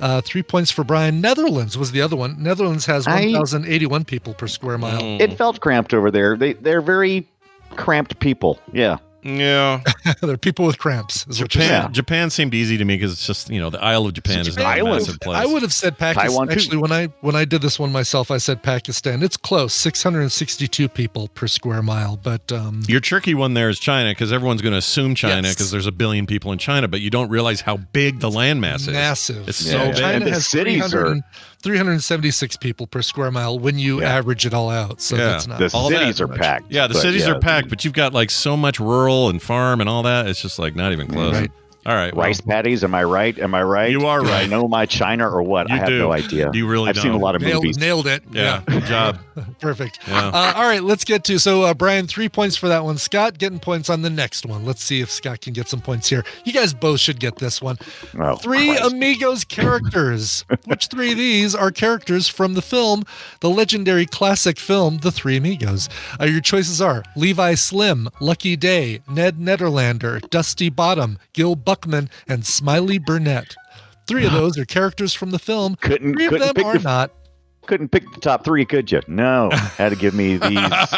3 points for Brian. Netherlands was the other one. Netherlands has 1,081 people per square mile. It felt cramped over there. They're very cramped people. Yeah. Yeah. They're people with cramps. Is what you're saying. Japan seemed easy to me because it's just, the Isle of Japan is not a massive place. I would have said Pakistan. Taiwan, actually, when I did this one myself, I said Pakistan. It's close, 662 people per square mile. But your tricky one there is China, because everyone's going to assume China because there's a billion people in China, but you don't realize how big the landmass is. Massive. It's so big. China And the has cities are 376 people per square mile when you average it all out. So that's not the all cities that are much. packed. Yeah, the cities are packed, but you've got like so much rural and farm and all that. It's just like not even close. Right. All right. Rice patties. Am I right? Am I right? You are Do right. I know my China or what? You I have do. no idea. You really I've seen a don't. lot of movies. Nailed it. Yeah. Good job. Perfect. Yeah. All right, let's get to Brian, 3 points for that one. Scott getting points on the next one. Let's see if Scott can get some points here. You guys both should get this one. Oh, 3 Christ. Amigos characters. Which 3 of these are characters from the film, the legendary classic film, The Three Amigos? Your choices are Levi Slim, Lucky Day, Ned Nederlander, Dusty Bottom, Gil Buckman, and Smiley Burnett. 3 of those are characters from the film. 3 of them are not. Couldn't pick the top 3, could you? No. Had to give me these,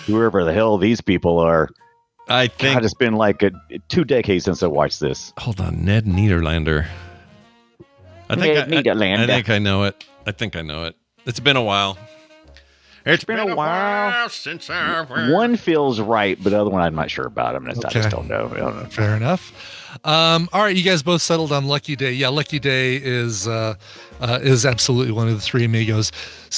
whoever the hell these people are. I think God, it's been like 2 decades since I watched this. Hold on, Ned Nederlander. Nederlander. I think I know it. It's been a while. It's been a while since One feels right, but the other one I'm not sure about. I just don't know. I don't know. Fair enough. All right, you guys both settled on Lucky Day. Yeah, Lucky Day is absolutely one of the 3 Amigos.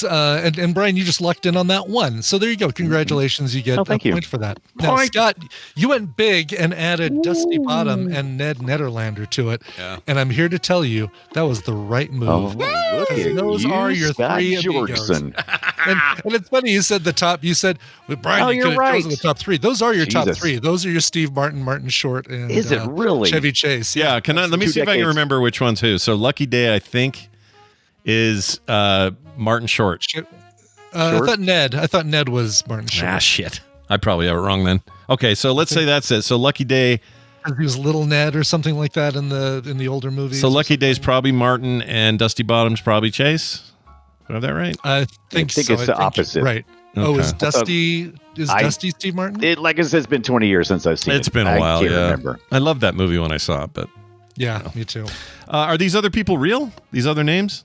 And Brian, you just lucked in on that one. So there you go. Congratulations. You get a point for that. Now, Scott, you went big and added Dusty Bottom and Ned Nederlander to it. Yeah. And I'm here to tell you that was the right move. Oh, look at those you, are your Scott 3 Amigos. Jorgensen. And it's funny, you said the top. You said, well, Brian, you you're could have chosen the top 3. Those are your top Jesus. 3. Those are your Steve Martin, Martin Short, and Is it really? Chevy Chase. Yeah, let me see if I can remember which one's who. So Lucky Day, I think, is Martin Short. I thought Ned was Martin Short. Ah, shit. I probably have it wrong then. Okay, so let's say that's it. So Lucky Day. He was Little Ned or something like that in the older movies. So Lucky Day's probably Martin and Dusty Bottom's probably Chase. Do I have that right? I think so. it's the opposite. Right. Okay. Oh, is Dusty Steve Martin? Like I said, it's been 20 years since I've seen it. It's been a while, I can't yeah. remember. I loved that movie when I saw it, but Yeah, me too. are these other people real? These other names?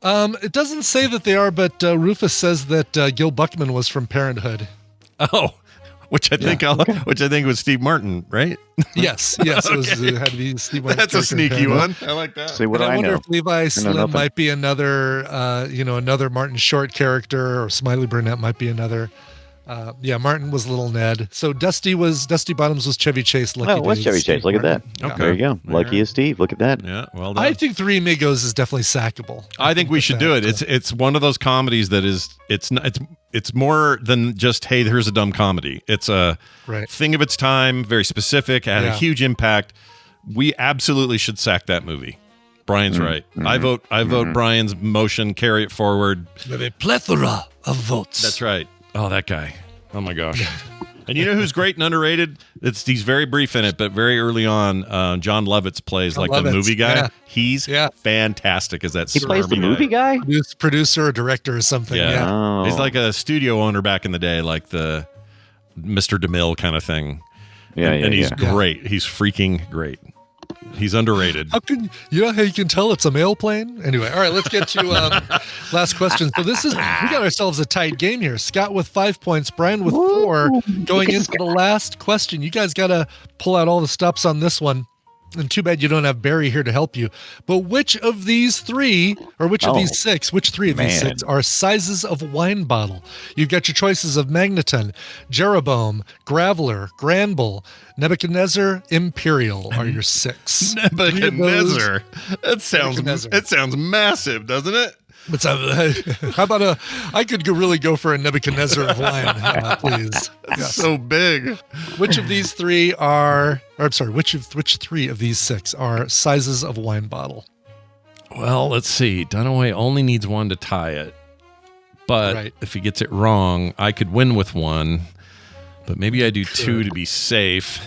It doesn't say that they are, but Rufus says that Gil Buckman was from Parenthood. Oh, which I think was Steve Martin, right? Yes, it had to be Steve Martin. That's a sneaky one. I like that. See what I wonder know. if Levi Slim nothing. might be another, another Martin Short character, or Smiley Burnett might be another. Martin was Little Ned. So Dusty Bottoms was Chevy Chase. Lucky what's Day Chevy was Steve Chase? Look at that. Martin. Okay. There you go. Lucky as Steve. Look at that. Yeah, well done. I think 3 Amigos is definitely sackable. I think we should do it. It's one of those comedies that is it's more than just, hey, here's a dumb comedy. It's a thing of its time, very specific, had a huge impact. We absolutely should sack that movie. Brian's right. I vote Brian's motion, carry it forward. With a plethora of votes. That's right. Oh, that guy. Oh my gosh. And you know who's great and underrated? He's very brief in it, but very early on, John Lovitz plays the movie guy. Yeah. He's fantastic as that. He plays the movie guy? Producer or director or something. Yeah. Oh. He's like a studio owner back in the day, like the Mr. DeMille kind of thing. And he's great. He's freaking great. He's underrated. How you can tell it's a mail plane? Anyway, all right, let's get to last question. So we got ourselves a tight game here. Scott with 5 points, Brian with 4. Going into the last question, you guys got to pull out all the stops on this one. And too bad you don't have Barry here to help you. But which of these 3, or which of these 6, which 3 of these 6 are sizes of wine bottle? You've got your choices of Magneton, Jeroboam, Graveler, Granbull, Nebuchadnezzar, Imperial are your 6. Nebuchadnezzar. It sounds massive, doesn't it? But how about I could really go for a Nebuchadnezzar of wine, please. Yes. So big. Which of these 3 are, or I'm sorry, which 3 of these 6 are sizes of wine bottle? Well, let's see. Dunaway only needs 1 to tie it. But if he gets it wrong, I could win with 1. But maybe I do 2 to be safe.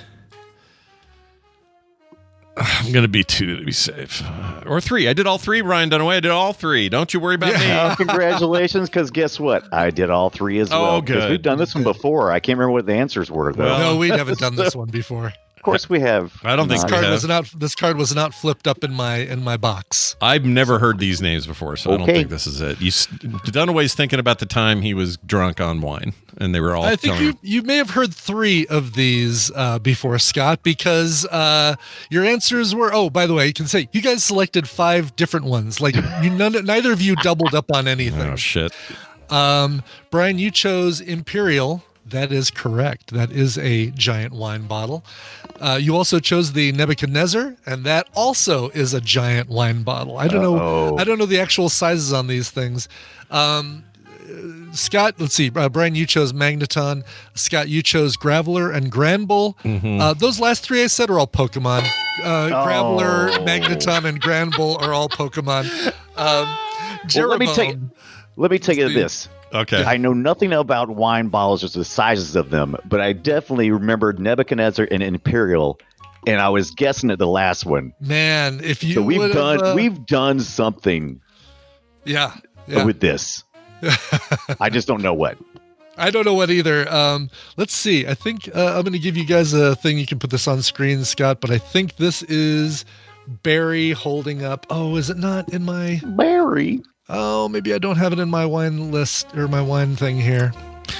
I'm going to be 2 to be safe. Or 3. I did all 3, Ryan Dunaway. I did all 3. Don't you worry about me. Oh, congratulations, because guess what? I did all 3 as well. Oh, good. We've done this one before. I can't remember what the answers were, though. No, we haven't done this one before. Of course we have. I don't think this card was not flipped up in my box. I've never heard these names before, so I don't think this is it. Dunaway's thinking about the time he was drunk on wine, and they were all. I think you may have heard 3 of these before, Scott, because your answers were. Oh, by the way, you can say you guys selected 5 different ones. Like neither of you doubled up on anything. Oh shit. Brian, you chose Imperial, That is correct. That is a giant wine bottle. You also chose the Nebuchadnezzar, and that also is a giant wine bottle. I don't know. I don't know the actual sizes on these things. Scott, let's see. Brian, you chose Magneton. Scott, you chose Graveler and Granbull. Those last three I said are all Pokemon. Graveler, Magneton, and Granbull are all Pokemon. Let me tell you this. Okay. I know nothing about wine bottles, just the sizes of them, but I definitely remember Nebuchadnezzar and Imperial, and I was guessing at the last one. Man, if you so we've done something. Yeah. With this. I just don't know what. I don't know what either. Let's see. I think I'm going to give you guys a thing. You can put this on screen, Scott, but I think this is Barry holding up. Oh, is it not in my... Barry? Oh, maybe I don't have it in my wine list or my wine thing here.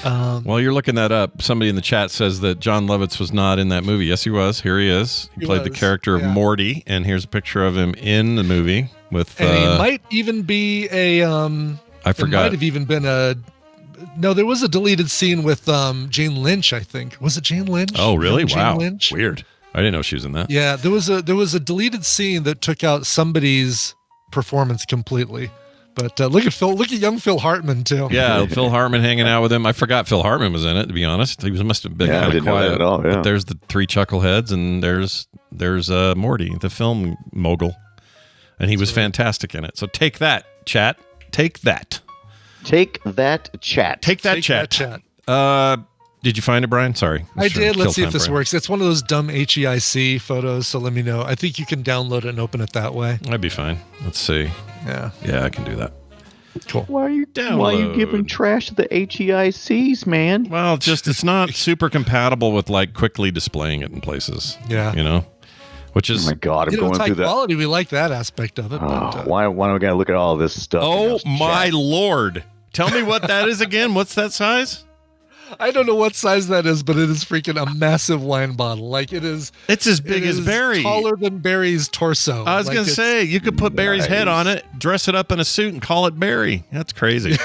While you're looking that up, somebody in the chat says that John Lovitz was not in that movie. Yes, he was. Here he is. He played the character of Morty, and here's a picture of him in the movie with... And he might even be a... I forgot. It might have even been a... No, there was a deleted scene with Jane Lynch, I think. Was it Jane Lynch? Oh, really? Jane Lynch? Weird. I didn't know she was in that. Yeah, there was a deleted scene that took out somebody's performance completely. But look at young Phil Hartman too. Yeah, Phil Hartman hanging out with him. I forgot Phil Hartman was in it, to be honest. He must have been kind of quiet. Know that at all, But there's the three chuckleheads, and there's Morty, the film mogul, and he was fantastic in it. So take that, chat. Take that. Take that, chat. Take that, chat. Did you find it, Brian? Sorry. I did. Let's see if this works. It's one of those dumb HEIC photos, so let me know. I think you can download it and open it that way. That'd be fine. Let's see. Yeah. Yeah, I can do that. Cool. Why are you giving trash to the HEICs, man? Well, it's not super compatible with like quickly displaying it in places. Yeah. You know? Which is, oh my God, I'm going through that. Quality, we like that aspect of it. Why do I gotta look at all this stuff? Oh my Lord. Tell me what that is again. What's that size? I don't know what size that is, but it is freaking a massive wine bottle. Like it is. It's as big as Barry. Taller than Barry's torso. I was going to say, you could put Barry's head on it, dress it up in a suit, and call it Barry. That's crazy.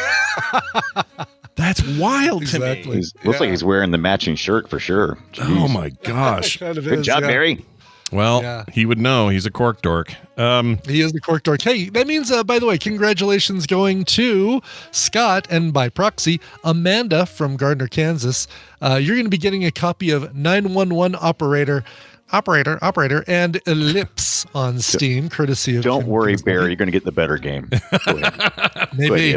That's wild to me. Looks like he's wearing the matching shirt for sure. Jeez. Oh my gosh. Good job, Barry. Well, he would know. He's a cork dork. He is the cork dork. Hey, that means, by the way, congratulations going to Scott and by proxy, Amanda from Gardner, Kansas. You're going to be getting a copy of 911 Operator, and Ellipse on Steam, courtesy of... Don't worry, Barry. You're going to get the better game. Maybe.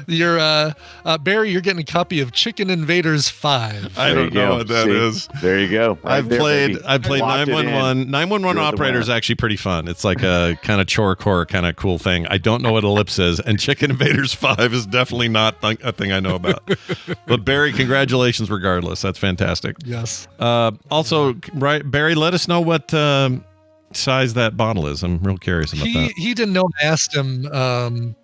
You're Barry, you're getting a copy of Chicken Invaders 5. I don't know what that is. There you go. I've played 911. 911 Operator is actually pretty fun. It's like a kind of chorecore kind of cool thing. I don't know what Ellipse is, and Chicken Invaders 5 is definitely not a thing I know about. But Barry, congratulations regardless. That's fantastic. Yes. Also, right, Barry, let us know what size that bottle is. I'm real curious about that. He didn't know. I asked him.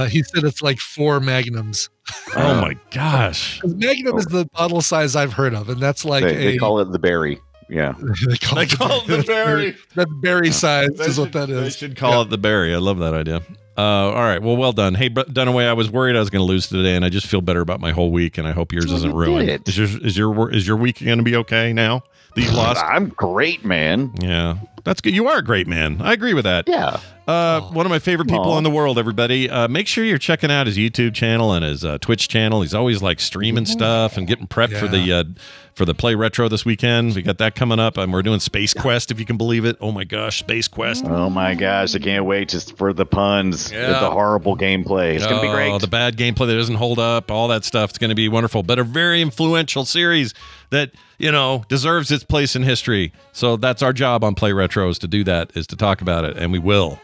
He said it's like 4 magnums. Oh my gosh! Magnum is the bottle size I've heard of, and that's like they call it the Barry. Yeah, they call it the Barry. That's Barry size is what that is. They should call it the Barry. I love that idea. All right. Well done. Hey, Dunaway, I was worried I was going to lose today, and I just feel better about my whole week, and I hope yours isn't ruined. Is your week going to be okay now that you've lost? I'm great, man. Yeah, that's good. You are a great man. I agree with that. Yeah. One of my favorite people in the world, everybody. Make sure you're checking out his YouTube channel and his Twitch channel. He's always like streaming stuff and getting prepped for the Play Retro this weekend. We got that coming up, and we're doing Space Quest, if you can believe it. Oh my gosh, Space Quest. Oh my gosh, I can't wait just for the puns, the horrible gameplay. It's going to be great. The bad gameplay that doesn't hold up, all that stuff. It's going to be wonderful, but a very influential series that, deserves its place in history. So that's our job on Play Retro, is to do that, is to talk about it, and we will.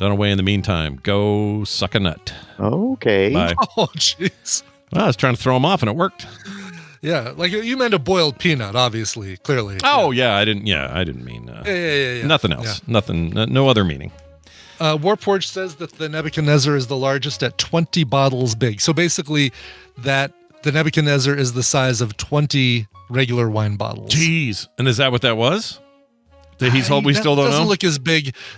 Dunaway, in the meantime, go suck a nut. Okay. Bye. Oh, jeez. Well, I was trying to throw him off, and it worked. Yeah, like you meant a boiled peanut, obviously, clearly. Oh, yeah, I didn't mean nothing else. Yeah. Nothing, no other meaning. Warporch says that the Nebuchadnezzar is the largest at 20 bottles big. So basically, that the Nebuchadnezzar is the size of 20 regular wine bottles. Jeez. And is that what that was? We still don't know?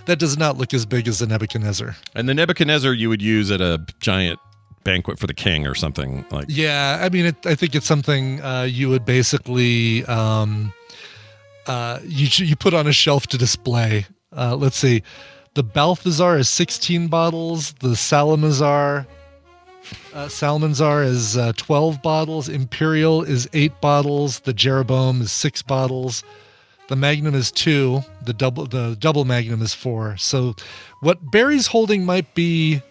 That does not look as big as the Nebuchadnezzar. And the Nebuchadnezzar you would use at a giant banquet for the king or something like. Yeah, I mean, I think it's something you would basically you put on a shelf to display. Let's see, the Balthazar is 16 bottles. The Salmanzar is 12 bottles. Imperial is 8 bottles. The Jeroboam is 6 bottles. The Magnum is 2. The double Magnum is 4. So what Barry's holding might be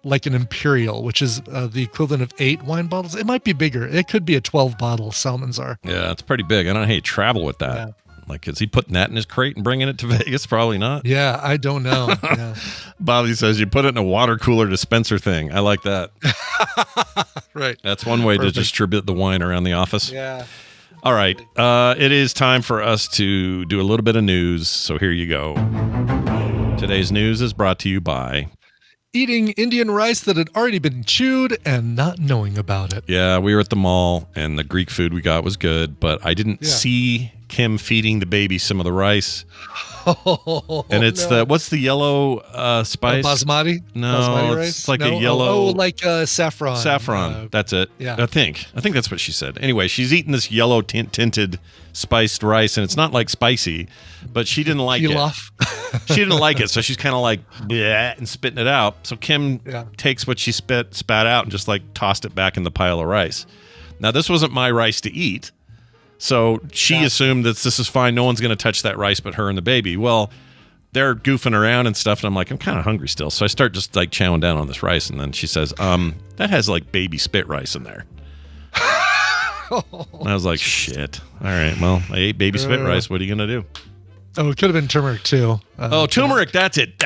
like an Imperial, which is the equivalent of 8 wine bottles. It might be bigger. It could be a 12-bottle Salmanzar. Yeah, it's pretty big. I don't know how you travel with that. Yeah. Like, is he putting that in his crate and bringing it to Vegas? Probably not. Yeah, I don't know. Yeah. Bobby says you put it in a water cooler dispenser thing. I like that. Right. That's one way to distribute the wine around the office. Yeah. All right. It is time for us to do a little bit of news. So here you go. Today's news is brought to you by Eating Indian rice that had already been chewed and not knowing about it. Yeah, we were at the mall and the Greek food we got was good, but I didn't see Kim feeding the baby some of the rice. And it's what's the yellow spice? Basmati? No, Basmati it's rice? like a yellow. Oh, like saffron. Saffron. That's it. Yeah. I think that's what she said. Anyway, she's eating this yellow tinted spiced rice, and it's not like spicy, but she didn't like it. She didn't like it, so she's kind of like bleh, and spitting it out. So Kim takes what she spat out and just like tossed it back in the pile of rice. Now this wasn't my rice to eat. So she assumed that this is fine. No one's going to touch that rice but her and the baby. Well, they're goofing around and stuff. And I'm like, I'm kind of hungry still. So I start just like chowing down on this rice. And then she says, that has like baby spit rice in there. And I was like, shit. All right. Well, I ate baby spit rice. What are you going to do? Oh, it could have been turmeric too. Turmeric. That's it.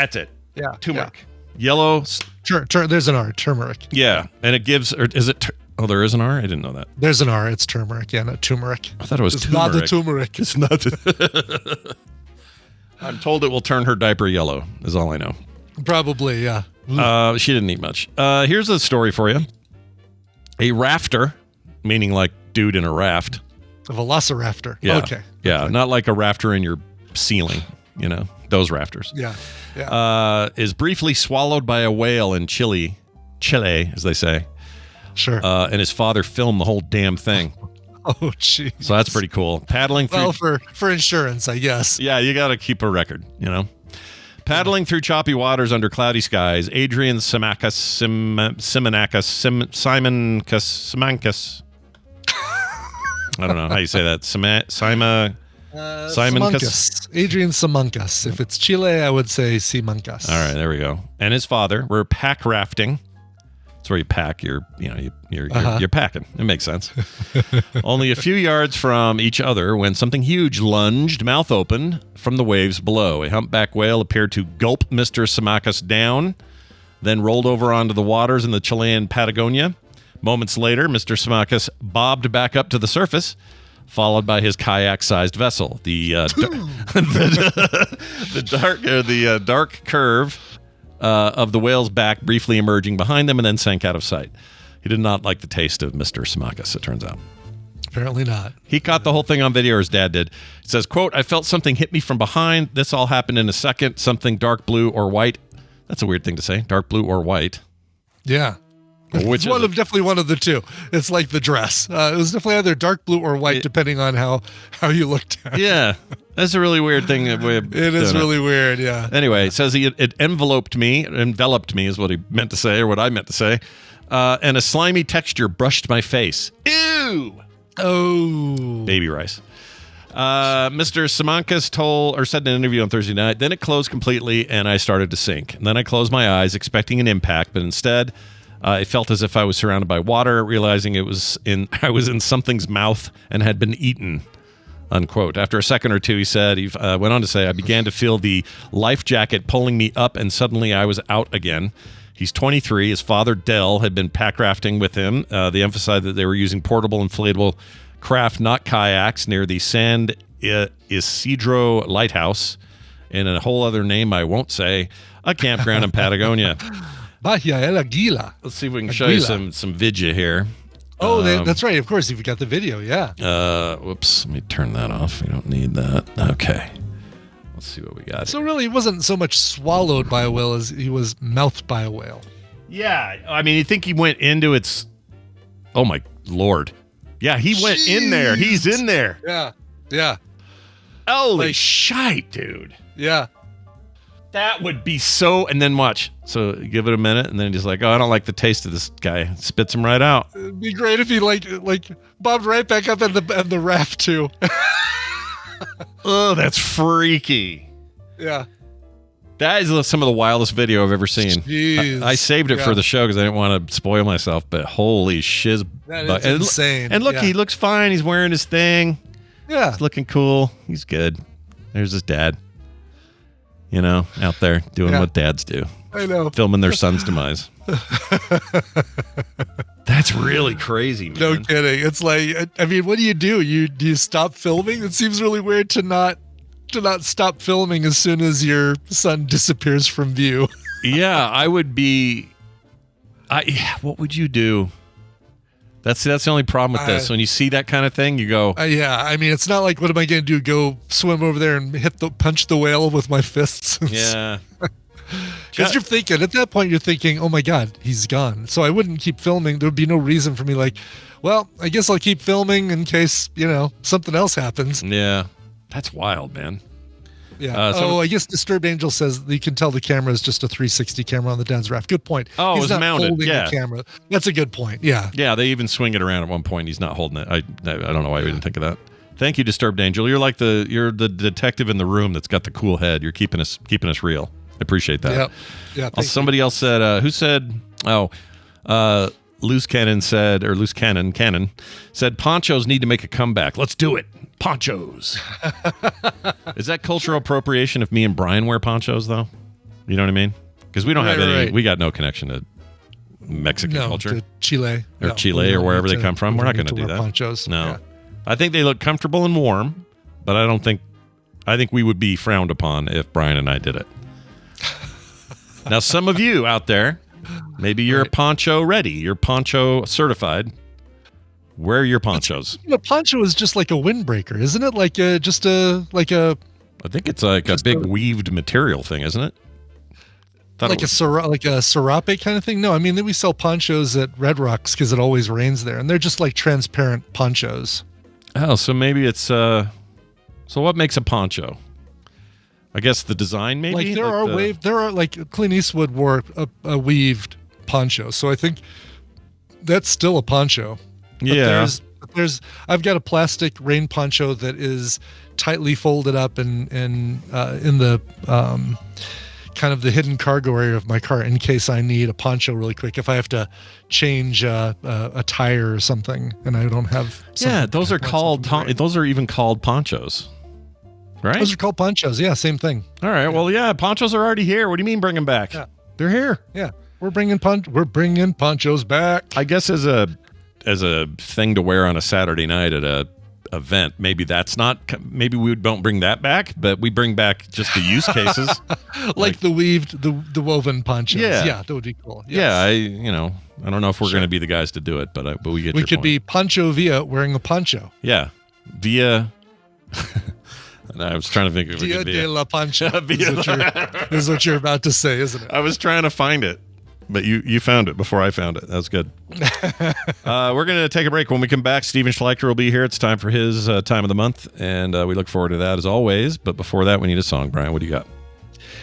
Yeah. Turmeric. Yellow. There's an R. Turmeric. Yeah. And it gives, or is it, oh, there is an R? I didn't know that. There's an R. It's turmeric. Yeah, not turmeric. I thought it was it's turmeric. Not the turmeric. It's not. I'm told it will turn her diaper yellow, is all I know. Probably, yeah. She didn't eat much. Here's a story for you. A rafter, meaning like dude in a raft. A velociraptor. Yeah. Okay. Yeah, not like a rafter in your ceiling, those rafters. Yeah. Yeah. Is briefly swallowed by a whale in Chile, as they say. Sure. And his father filmed the whole damn thing. Oh, jeez. So that's pretty cool. Paddling through. Well, for insurance, I guess. Yeah, you got to keep a record, Paddling through choppy waters under cloudy skies, Adrian Simakas. I don't know how you say that. Simonkus. Adrian Simonkus. If it's Chile, I would say Simonkus. All right, there we go. And his father were pack rafting. That's where you pack you're packing. It makes sense. Only a few yards from each other when something huge lunged, mouth open, from the waves below. A humpback whale appeared to gulp Mr. Simakas down, then rolled over onto the waters in the Chilean Patagonia. Moments later, Mr. Simakas bobbed back up to the surface, followed by his kayak-sized vessel. The dark curve of the whale's back briefly emerging behind them and then sank out of sight. He did not like the taste of Mr. Simakas, it turns out. Apparently not. He caught the whole thing on video, or his dad did. He says, quote, I felt something hit me from behind. This all happened in a second. Something dark blue or white. That's a weird thing to say. Dark blue or white. Yeah. Which it's definitely one of the two. It's like the dress. It was definitely either dark blue or white, depending on how you looked at it. Yeah. That's a really weird thing. It is really weird, yeah. Anyway, it says it enveloped me is what he meant to say, or what I meant to say, and a slimy texture brushed my face. Ew! Oh. Baby rice. Mr. Simankas said in an interview on Thursday night, then it closed completely and I started to sink. And then I closed my eyes expecting an impact, but instead it felt as if I was surrounded by water, realizing I was in something's mouth and had been eaten. Unquote. After a second or two, he said, went on to say, I began to feel the life jacket pulling me up and suddenly I was out again. He's 23. His father, Dell, had been pack rafting with him. They emphasized that they were using portable inflatable craft, not kayaks, near the San Isidro Lighthouse, and a whole other name I won't say, a campground in Patagonia. Bahia El Aguila. Let's see if we can show you some vidya here. Oh, that's right. Of course, if you got the video, yeah. Whoops. Let me turn that off. We don't need that. Okay. Let's see what we got. So really, he wasn't so much swallowed by a whale as he was mouthed by a whale. Yeah, I mean, you think he went into its... Oh, my Lord. Yeah, he went in there. He's in there. Yeah. Holy shite, dude. Yeah. That would be so... And then watch. So give it a minute, and then he's like, oh, I don't like the taste of this guy. Spits him right out. It'd be great if he, like bobbed right back up at the raft, too. Oh, that's freaky. Yeah. That is some of the wildest video I've ever seen. Jeez. I saved it for the show because I didn't want to spoil myself, but holy shiz. That is insane. And look, he looks fine. He's wearing his thing. Yeah. He's looking cool. He's good. There's his dad. You know, out there doing what dads do. I know. Filming their son's demise. That's really crazy, man. No kidding. It's like, I mean, what do? Do you stop filming? It seems really weird to not stop filming as soon as your son disappears from view. Yeah, I would be. What would you do? That's the only problem with this. When you see that kind of thing, you go. Yeah, I mean, it's not like, what am I going to do? Go swim over there and punch the whale with my fists? Yeah. Because you're thinking, at that point, you're thinking, oh my God, he's gone. So I wouldn't keep filming. There would be no reason for me, like, well, I guess I'll keep filming in case, something else happens. Yeah. That's wild, man. Yeah. I guess Disturbed Angel says you can tell the camera is just a 360 camera on the dad's raft. Good point. Oh, he's it's not mounted. holding the camera. That's a good point. Yeah. Yeah, they even swing it around at one point. He's not holding it. I don't know why we didn't think of that. Thank you, Disturbed Angel. You're like the detective in the room that's got the cool head. You're keeping us real. I appreciate that. Yeah. Somebody else said, who said? Loose Cannon said ponchos need to make a comeback. Let's do it. Ponchos. Is that cultural appropriation if me and Brian wear ponchos, though? You know what I mean? Because we don't have any. Right. We got no connection to Mexican culture. To Chile. Or Chile or wherever they come from. We're not going to do that. Ponchos. No. Yeah. I think they look comfortable and warm, but I think we would be frowned upon if Brian and I did it. Now, some of you out there, maybe you're poncho ready. You're poncho certified. Wear your ponchos. A poncho is just like a windbreaker, isn't it? Like I think it's like a big weaved material thing, isn't it? Like a serape kind of thing? No, I mean, we sell ponchos at Red Rocks because it always rains there, and they're just like transparent ponchos. Oh, so maybe it's so what makes a poncho? I guess the design, maybe. Like there are like Clint Eastwood wore a weaved poncho, so I think that's still a poncho. Yeah. But I've got a plastic rain poncho that is tightly folded up and in the kind of the hidden cargo area of my car in case I need a poncho really quick if I have to change a tire or something and I don't have. Yeah, those are called. Those are even called ponchos. Right? Those are called ponchos. Yeah, same thing. All right. Well, yeah, ponchos are already here. What do you mean bring them back? Yeah. They're here. Yeah, we're bringing ponchos back. I guess as a thing to wear on a Saturday night at a event, maybe we don't bring that back, but we bring back just the use cases, like the weaved, the woven ponchos. Yeah, that would be cool. Yes. Yeah, I don't know if we're going to be the guys to do it, but we get. We could be Poncho Villa wearing a poncho. Yeah, Villa. I was trying to think of Dia de la Pancha. is what you're about to say, isn't it? I was trying to find it, but you found it before I found it. That was good. We're going to take a break. When we come back, Steven Schleicher will be here. It's time for his time of the month, and we look forward to that as always. But before that, we need a song. Brian, what do you got?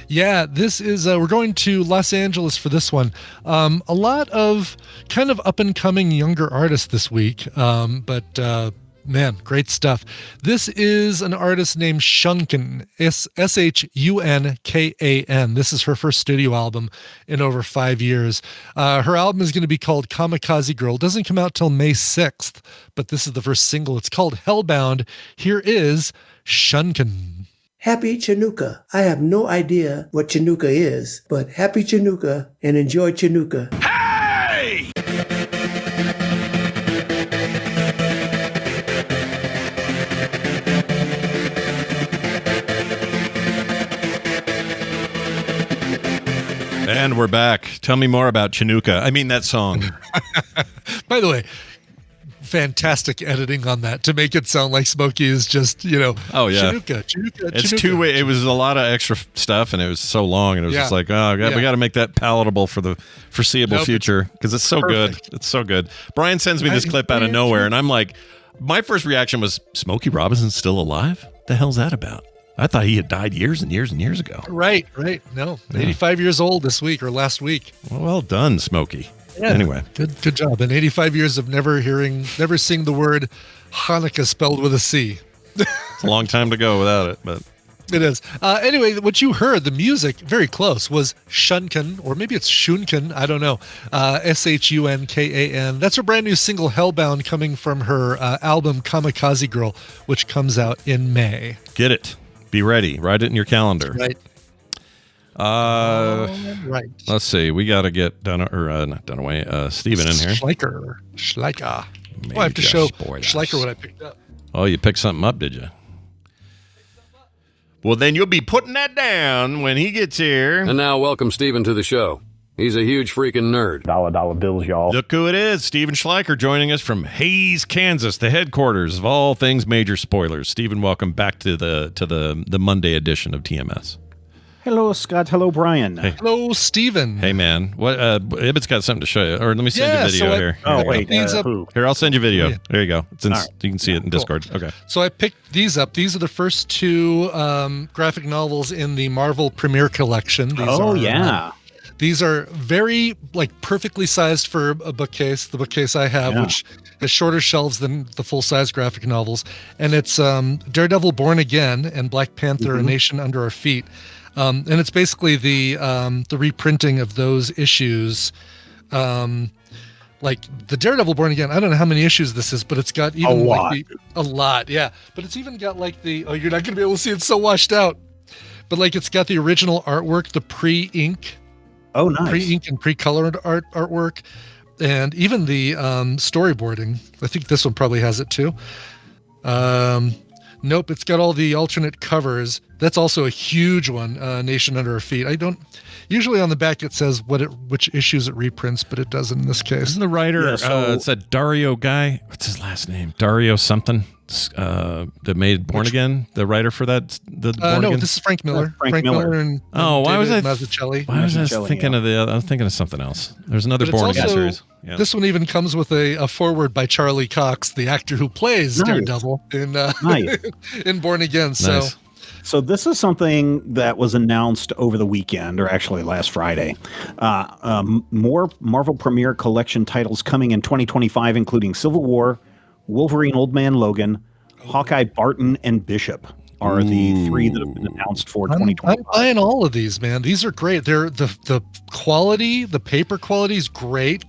Yeah, this is, we're going to Los Angeles for this one. A lot of kind of up-and-coming younger artists this week, but man, great stuff. This is an artist named Shunkan, Shunkan. This is her first studio album in over 5 years. Her album is going to be called Kamikaze Girl. It doesn't come out till May 6th, but this is the first single. It's called Hellbound. Here is Shunkan. Happy Chinooka. I have no idea what Chinooka is, but happy Chinooka and enjoy Chinooka. Hey! And we're back. Tell me more about Chinooka. I mean, that song. By the way, fantastic editing on that to make it sound like Smokey is just, Oh, yeah. Chinooka. It's two-way. It was a lot of extra stuff, and it was so long, and it was just like, oh, God, we got to make that palatable for the foreseeable future because it's so good. It's so good. Brian sends me this clip out of nowhere, and I'm like, my first reaction was, Smokey Robinson's still alive? The hell's that about? I thought he had died years and years and years ago. Right. No, 85 years old this week or last week. Well done, Smokey. Yeah. Anyway. Good job. And 85 years of never seeing the word Hanukkah spelled with a C. It's a long time to go without it, but... It is. Anyway, what you heard, the music, very close, was Shunkin, or maybe it's Shunkin, I don't know. Shunkan. That's her brand new single, Hellbound, coming from her album Kamikaze Girl, which comes out in May. Get it. Be ready. Write it in your calendar. Right. Right. Let's see. We got to get not Dunaway, Steven in here. Schleicher. I have to show Schleicher what I picked up. Oh, you picked something up, did you? Well, then you'll be putting that down when he gets here. And now, welcome Steven to the show. He's a huge freaking nerd. Dollar bills, y'all. Look who it is. Steven Schleicher joining us from Hays, Kansas, the headquarters of all things major spoilers. Steven, welcome back to the Monday edition of TMS. Hello, Scott. Hello, Brian. Hey. Hello, Steven. Hey, man. What? Ibbot's got something to show you. Or let me send you a video here. Oh, wait. Here, I'll send you a video. Yeah. There you go. Right. You can see it in Discord. Okay. So I picked these up. These are the first two graphic novels in the Marvel Premiere Collection. These are very, perfectly sized for a bookcase. The bookcase I have, which has shorter shelves than the full-size graphic novels. And it's Daredevil Born Again and Black Panther, A Nation Under Our Feet. And it's basically the reprinting of those issues. Like the Daredevil Born Again, I don't know how many issues this is, but it's got even a lot, yeah. But it's even got you're not going to be able to see it, so washed out. But it's got the original artwork, the pre-ink. Oh, nice. Pre-ink and pre-colored artwork, and even the storyboarding. I think this one probably has it too. Nope, it's got all the alternate covers. That's also a huge one, Nation Under Our Feet. Usually on the back it says which issues it reprints, but it doesn't in this case. Isn't the writer, it's a Dario guy, what's his last name? Dario something, that made Born Again, the writer for that? No, this is Frank Miller. Frank Miller and why was I Mazzucchelli. Why was I thinking of I was thinking of something else. There's another Born Again series. Yeah. This one even comes with a foreword by Charlie Cox, the actor who plays Daredevil in Born Again. Nice. So this is something that was announced over the weekend, or actually last Friday. More Marvel Premiere Collection titles coming in 2025, including Civil War, Wolverine Old Man Logan, Hawkeye Barton, and Bishop are the three that have been announced for 2025. I'm buying all of these, man. These are great. They're the quality, the paper quality is great.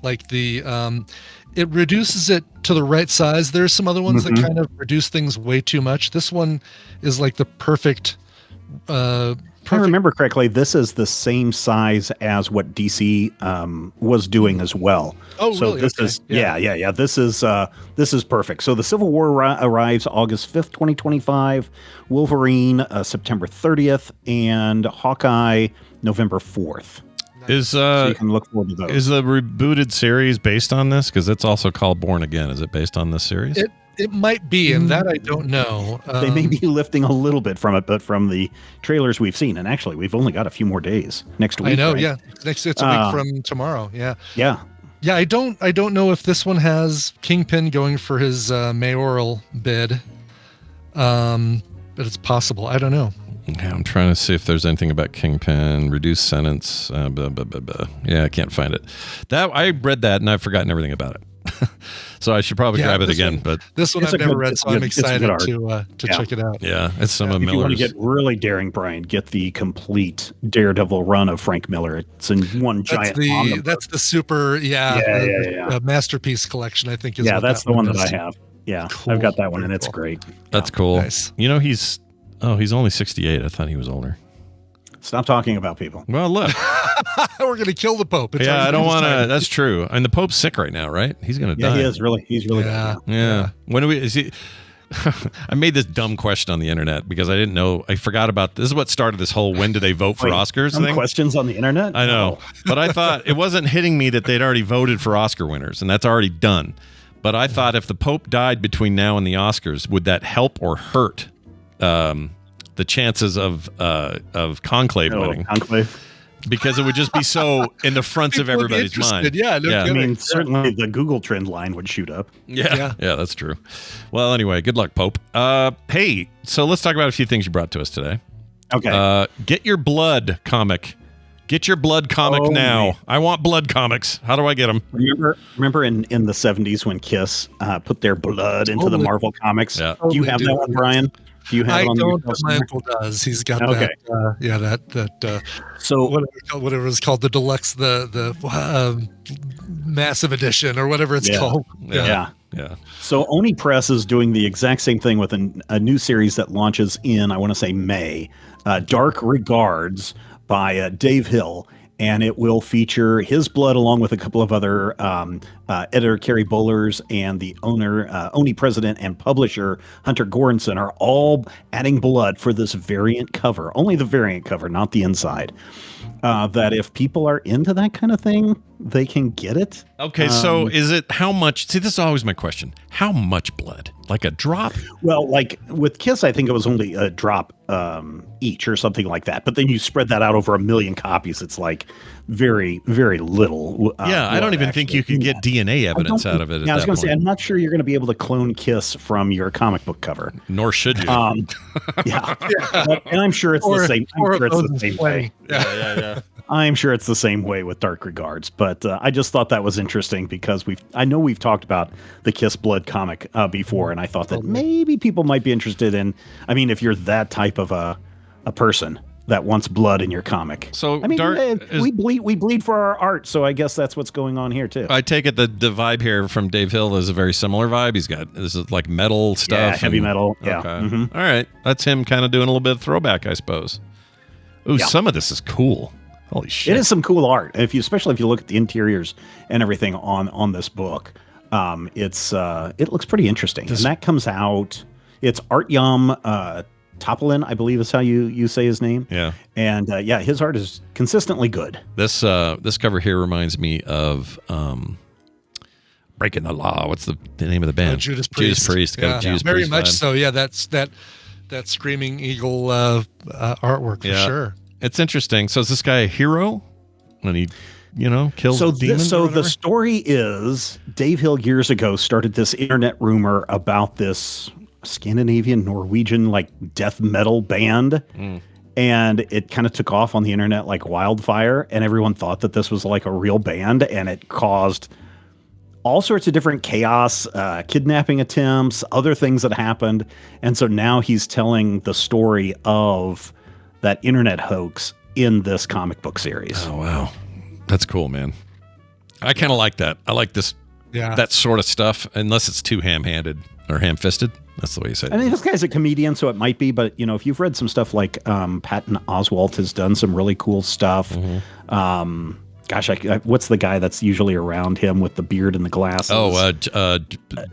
It reduces it to the right size. There's some other ones that kind of reduce things way too much. This one is the perfect. If I remember correctly, this is the same size as what DC was doing as well. Oh, so really? This is This is perfect. So the Civil War arrives August 5th, 2025. Wolverine September 30th, and Hawkeye November 4th. So you can look forward to those. Is the rebooted series based on this? Because it's also called Born Again. Is it based on this series? It might be, and that I don't know. They may be lifting a little bit from it, but from the trailers we've seen, and actually we've only got a few more days next week. I know, right? yeah. It's a week from tomorrow. Yeah. Yeah. Yeah, I don't know if this one has Kingpin going for his mayoral bid. But it's possible. I don't know. Yeah, I'm trying to see if there's anything about Kingpin, reduced sentence. Yeah, I can't find it. I read that and I've forgotten everything about it. So I should probably grab it again. But this one I've never read, so I'm excited to check it out. Yeah, it's some of Miller's. If you want to get really daring, Brian, get the complete Daredevil run of Frank Miller. It's in one giant. That's the super masterpiece collection, I think. That's the one that I have. Yeah, cool. I've got that one, and it's great. That's cool. Nice. He's only 68. I thought he was older. Stop talking about people. Well, look. We're going to kill the Pope. I don't want to. That's true. And the Pope's sick right now, right? He's going to die. He is really. He's really bad. Yeah. When is he? I made this dumb question on the internet because I didn't know. I forgot about this. Is what started this whole when do they vote for Oscars thing. Questions on the internet? I know. But I thought it wasn't hitting me that they'd already voted for Oscar winners, and that's already done. But I thought if the Pope died between now and the Oscars, would that help or hurt the chances of Conclave winning? Conclave. Because it would just be so in the front of everybody's mind. Yeah, I mean, certainly the Google trend line would shoot up. Yeah, that's true. Well, anyway, good luck, Pope. Hey, so let's talk about a few things you brought to us today. Okay. Get your blood comic. Get your blood comic now. Man. I want blood comics. How do I get them? Remember in the 70s when Kiss put their blood into the Marvel comics? Yeah. Do you have that one, Brian? Do you have I it on don't, but my uncle does. He's got that. So whatever it's called, the deluxe, the massive edition or whatever it's called. Yeah. So Oni Press is doing the exact same thing with a new series that launches in, I want to say May, Dark Regards by Dave Hill. And it will feature his blood along with a couple of other editor Kerry Bowlers and the owner, Oni president and publisher Hunter Goranson are all adding blood for this variant cover. Only the variant cover, not the inside. That if people are into that kind of thing, they can get it. Okay, so is it how much? See, this is always my question. How much blood? Like a drop? Well, like with Kiss, I think it was only a drop each or something like that. But then you spread that out over 1 million copies. It's like very, very little. I don't even think you can get DNA evidence out of it. I was going to say, I'm not sure you're going to be able to clone Kiss from your comic book cover. Nor should you. And I'm sure it's the same. I'm sure it's the same way. Yeah. I'm sure it's the same way with Dark Regards, but I just thought that was interesting because I know we've talked about the Kiss Blood comic before, and I thought that maybe people might be interested in. I mean, if you're that type of a person that wants blood in your comic, so I mean, we bleed for our art, so I guess that's what's going on here too. I take it the vibe here from Dave Hill is a very similar vibe. This is like metal stuff, heavy metal. Okay. Mm-hmm. All right, that's him kind of doing a little bit of throwback, I suppose. Ooh, some of this is cool. Holy shit! It is some cool art, especially if you look at the interiors and everything on this book. It looks pretty interesting, and that comes out. It's Artyom Topolin, I believe is how you say his name. Yeah, and his art is consistently good. This cover here reminds me of Breaking the Law. What's the name of the band? Judas Priest. Judas Priest. Very Priest much vibe. so. Yeah, that's that Screaming Eagle artwork for sure. It's interesting. So is this guy a hero when he, kills demons? So the story is Dave Hill years ago started this internet rumor about this Scandinavian, Norwegian, like death metal band. And it kind of took off on the internet like wildfire. And everyone thought that this was like a real band. And it caused all sorts of different chaos, kidnapping attempts, other things that happened. And so now he's telling the story of that internet hoax in this comic book series. Oh, wow. That's cool, man. I kind of like that. I like this, that sort of stuff, unless it's too ham-handed or ham-fisted. That's the way you say it. I mean, this guy's a comedian, so it might be, but, if you've read some stuff like Patton Oswalt has done some really cool stuff. Mm-hmm. What's the guy that's usually around him with the beard and the glasses?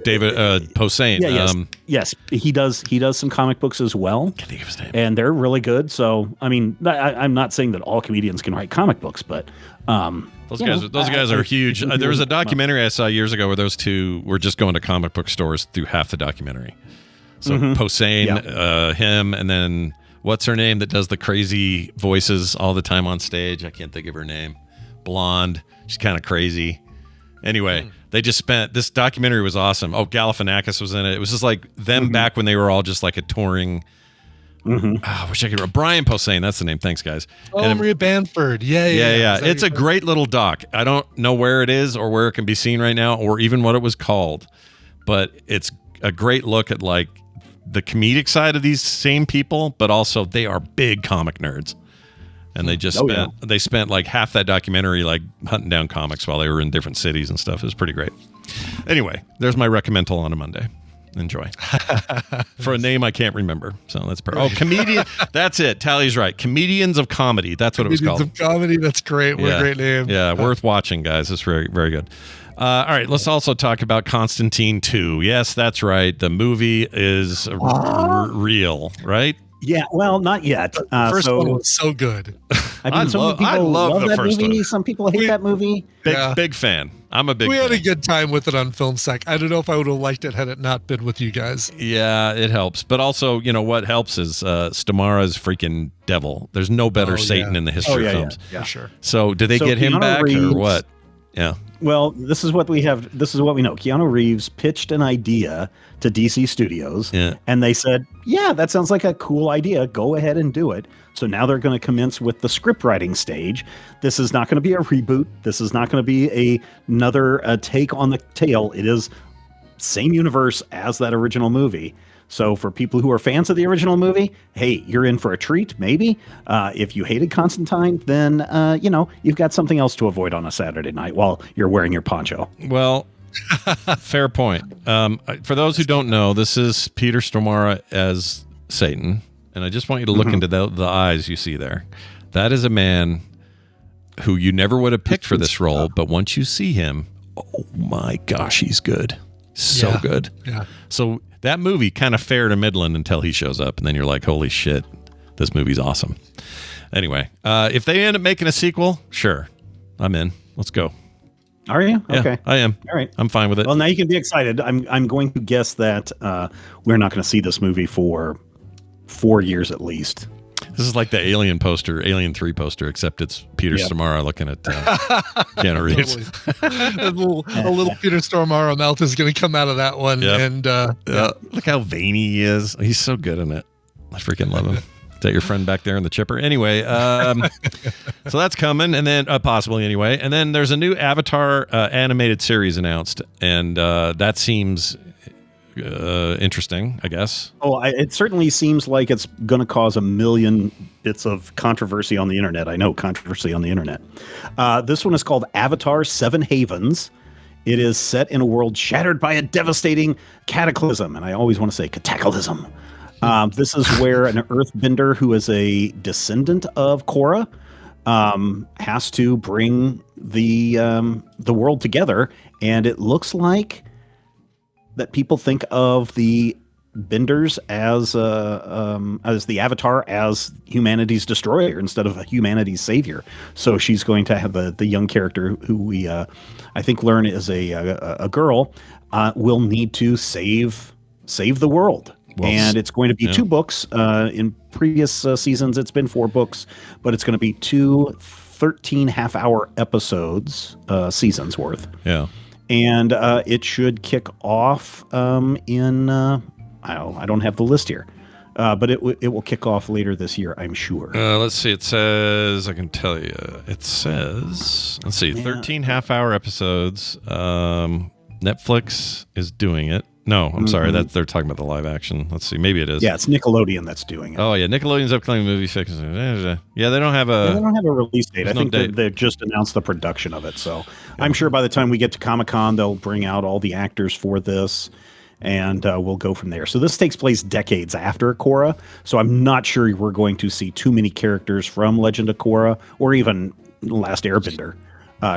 David Posehn. Yes, he does some comic books as well. Can't think of his name. And they're really good. So, I mean, I'm not saying that all comedians can write comic books, but those guys are huge. There was a documentary I saw years ago where those two were just going to comic book stores through half the documentary. So Posehn, him, and then what's her name that does the crazy voices all the time on stage? I can't think of her name. Blonde. She's kind of crazy. Anyway, they just spent, this documentary was awesome. Oh, Galifianakis was in it. It was just like them back when they were all just like a touring. I wish I could remember. Brian Posehn, that's the name. Thanks, guys. Maria Bamford. Yeah. It's a great little doc. I don't know where it is or where it can be seen right now or even what it was called, but it's a great look at like the comedic side of these same people, but also they are big comic nerds. And they just spent like half that documentary like hunting down comics while they were in different cities and stuff. It was pretty great. Anyway, there's my recommendal on a Monday. Enjoy. For a name I can't remember. So that's comedian. That's it. Tally's right. Comedians of Comedy. That's what it was called. Comedians of Comedy. That's great. What a great name. Yeah, worth watching, guys. It's very, very good. All right, let's also talk about Constantine 2. Yes, that's right. The movie is real, right? Yeah, well, not yet. First one was so good. I mean, some people love that the first movie. one. Some people hate that movie. Big fan. I'm a big We had a fan. good time with it on Film Sec. I don't know if I would have liked it had it not been with you guys. Yeah, it helps. But also, what helps is Stamara's freaking devil. There's no better Satan in the history of films. Yeah, for sure. So did they So get him Keanu back or Reeves- what? Yeah. Well, this is what we have. This is what we know. Keanu Reeves pitched an idea to DC Studios, and they said, "Yeah, that sounds like a cool idea. Go ahead and do it." So now they're going to commence with the script writing stage. This is not going to be a reboot. This is not going to be another take on the tale. It is same universe as that original movie. So for people who are fans of the original movie, hey, you're in for a treat, maybe. If you hated Constantine, then, you've got something else to avoid on a Saturday night while you're wearing your poncho. Well, fair point. For those who don't know, this is Peter Stormare as Satan. And I just want you to look into the eyes you see there. That is a man who you never would have picked for this role. But once you see him, oh my gosh, he's good. So good. Yeah. So that movie kind of fair to Midland until he shows up, and then you're like, holy shit, this movie's awesome. Anyway, if they end up making a sequel, sure, I'm in. Let's go. Are you? Yeah, Okay. I am. All right. I'm fine with it. Well, now you can be excited. I'm going to guess that we're not going to see this movie for 4 years at least. This is like the Alien poster, Alien 3 poster, except it's Peter Stormare looking at Keanu Reeves. a little Peter Stormare mouth is going to come out of that one. Yep. And look how veiny he is. He's so good in it. I freaking love him. Is that your friend back there in the chipper? Anyway, so that's coming, and then possibly anyway. And then there's a new Avatar animated series announced, and that seems interesting, I guess. Oh, it certainly seems like it's going to cause a million bits of controversy on the internet. I know controversy on the internet. This one is called Avatar 7 Havens. It is set in a world shattered by a devastating cataclysm. And I always want to say cataclysm. This is where an earthbender who is a descendant of Korra has to bring the world together. And it looks like that people think of the benders as the Avatar as humanity's destroyer instead of humanity's savior. So she's going to have the young character who we I think learn is a girl will need to save the world. Well, and it's going to be 2 books. In previous seasons, it's been 4 books, but it's going to be 2 13-half-hour episodes, seasons worth. Yeah. And it should kick off in I don't have the list here, but it will kick off later this year, I'm sure. Let's see. It says, I can tell you. It says, let's see, 13 half-hour episodes. Netflix is doing it. No, I'm sorry. They're talking about the live action. Let's see. Maybe it is. Yeah, it's Nickelodeon that's doing it. Oh yeah, Nickelodeon's upcoming movie fix. Yeah, they don't have a release date. I think they've just announced the production of it. So I'm sure by the time we get to Comic-Con, they'll bring out all the actors for this, and we'll go from there. So this takes place decades after Korra. So I'm not sure we're going to see too many characters from Legend of Korra or even Last Airbender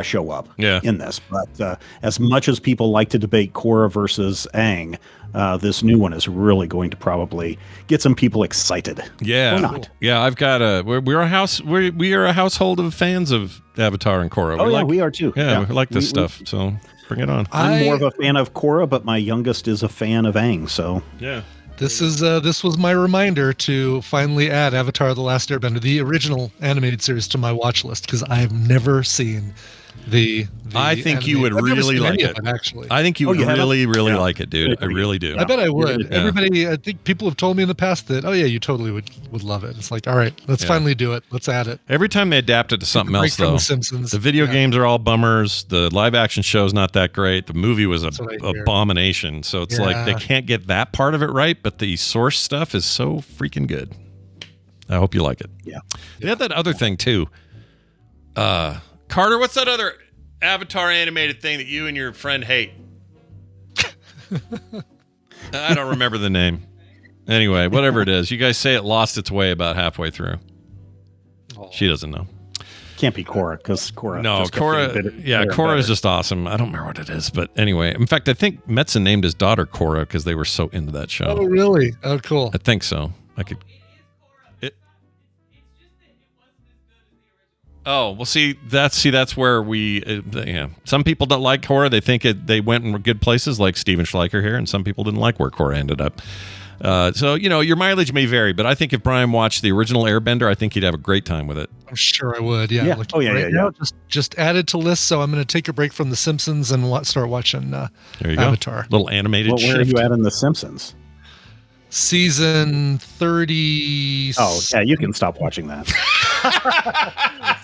show up in this. But as much as people like to debate Korra versus Aang, this new one is really going to probably get some people excited. Yeah. Or not. Yeah, I've got we are a household of fans of Avatar and Korra. Oh, we are too. Yeah, we like this stuff. So bring it on. I'm more of a fan of Korra, but my youngest is a fan of Aang. So yeah. This was my reminder to finally add Avatar: The Last Airbender, the original animated series, to my watch list because I have never seen the I think you would really like it. Actually, I think you would really like it, dude. I really do. I bet I would. Yeah. Everybody, I think people have told me in the past that, oh yeah, you totally would love it. It's like, all right, let's finally do it. Let's add it. Every time they adapt it to something else, though, The Simpsons. The video games are all bummers. The live action show's not that great. The movie was an abomination. So it's like they can't get that part of it right, but the source stuff is so freaking good. I hope you like it. Yeah. They had that other thing too. Carter, what's that other Avatar animated thing that you and your friend hate? I don't remember the name. Anyway, whatever it is, you guys say it lost its way about halfway through. She doesn't know. Can't be Korra because Korra. No, Korra is just awesome. I don't remember what it is, but anyway. In fact, I think Metzen named his daughter Korra because they were so into that show. Oh, really? Oh, cool. I think so. I could. Oh, well, that's where we, some people don't like horror. They think they went in good places, like Steven Schleicher here, and some people didn't like where horror ended up. So, your mileage may vary, but I think if Brian watched the original Airbender, I think he'd have a great time with it. I'm sure I would. Yeah. Yeah. Now, just add it to list. So I'm going to take a break from The Simpsons and start watching There you Avatar. go. Little animated Where are you at in The Simpsons? Season 30. Oh, yeah, you can stop watching that.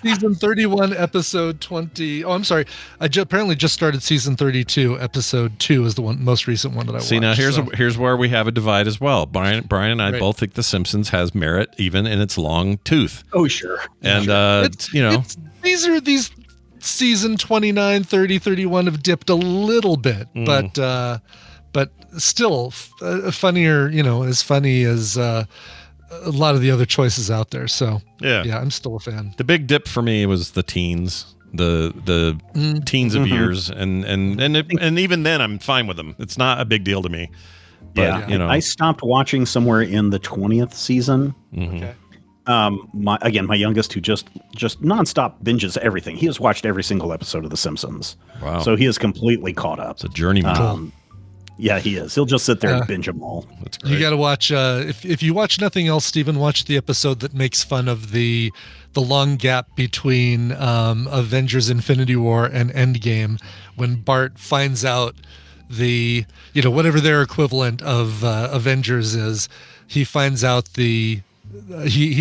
Season 31, episode 20. Oh, I'm sorry. I apparently just started season 32. Episode 2 is the most recent one that I watched. See, now here's where we have a divide as well. Brian and I both think The Simpsons has merit, even in its long tooth. Oh, sure. And, these season 29, 30, 31 have dipped a little bit, but still funnier, as funny as a lot of the other choices out there. So yeah, I'm still a fan. The big dip for me was the teens, the teens of years, and even then I'm fine with them. It's not a big deal to me. But, I stopped watching somewhere in the 20th season. Okay. My youngest, who just nonstop binges everything. He has watched every single episode of The Simpsons. Wow! So he is completely caught up. It's a journeyman. Yeah, he is. He'll just sit there and binge them all. That's great. You got to watch. If you watch nothing else, Stephen, watch the episode that makes fun of the long gap between Avengers: Infinity War and Endgame, when Bart finds out whatever their equivalent of Avengers is. He finds out he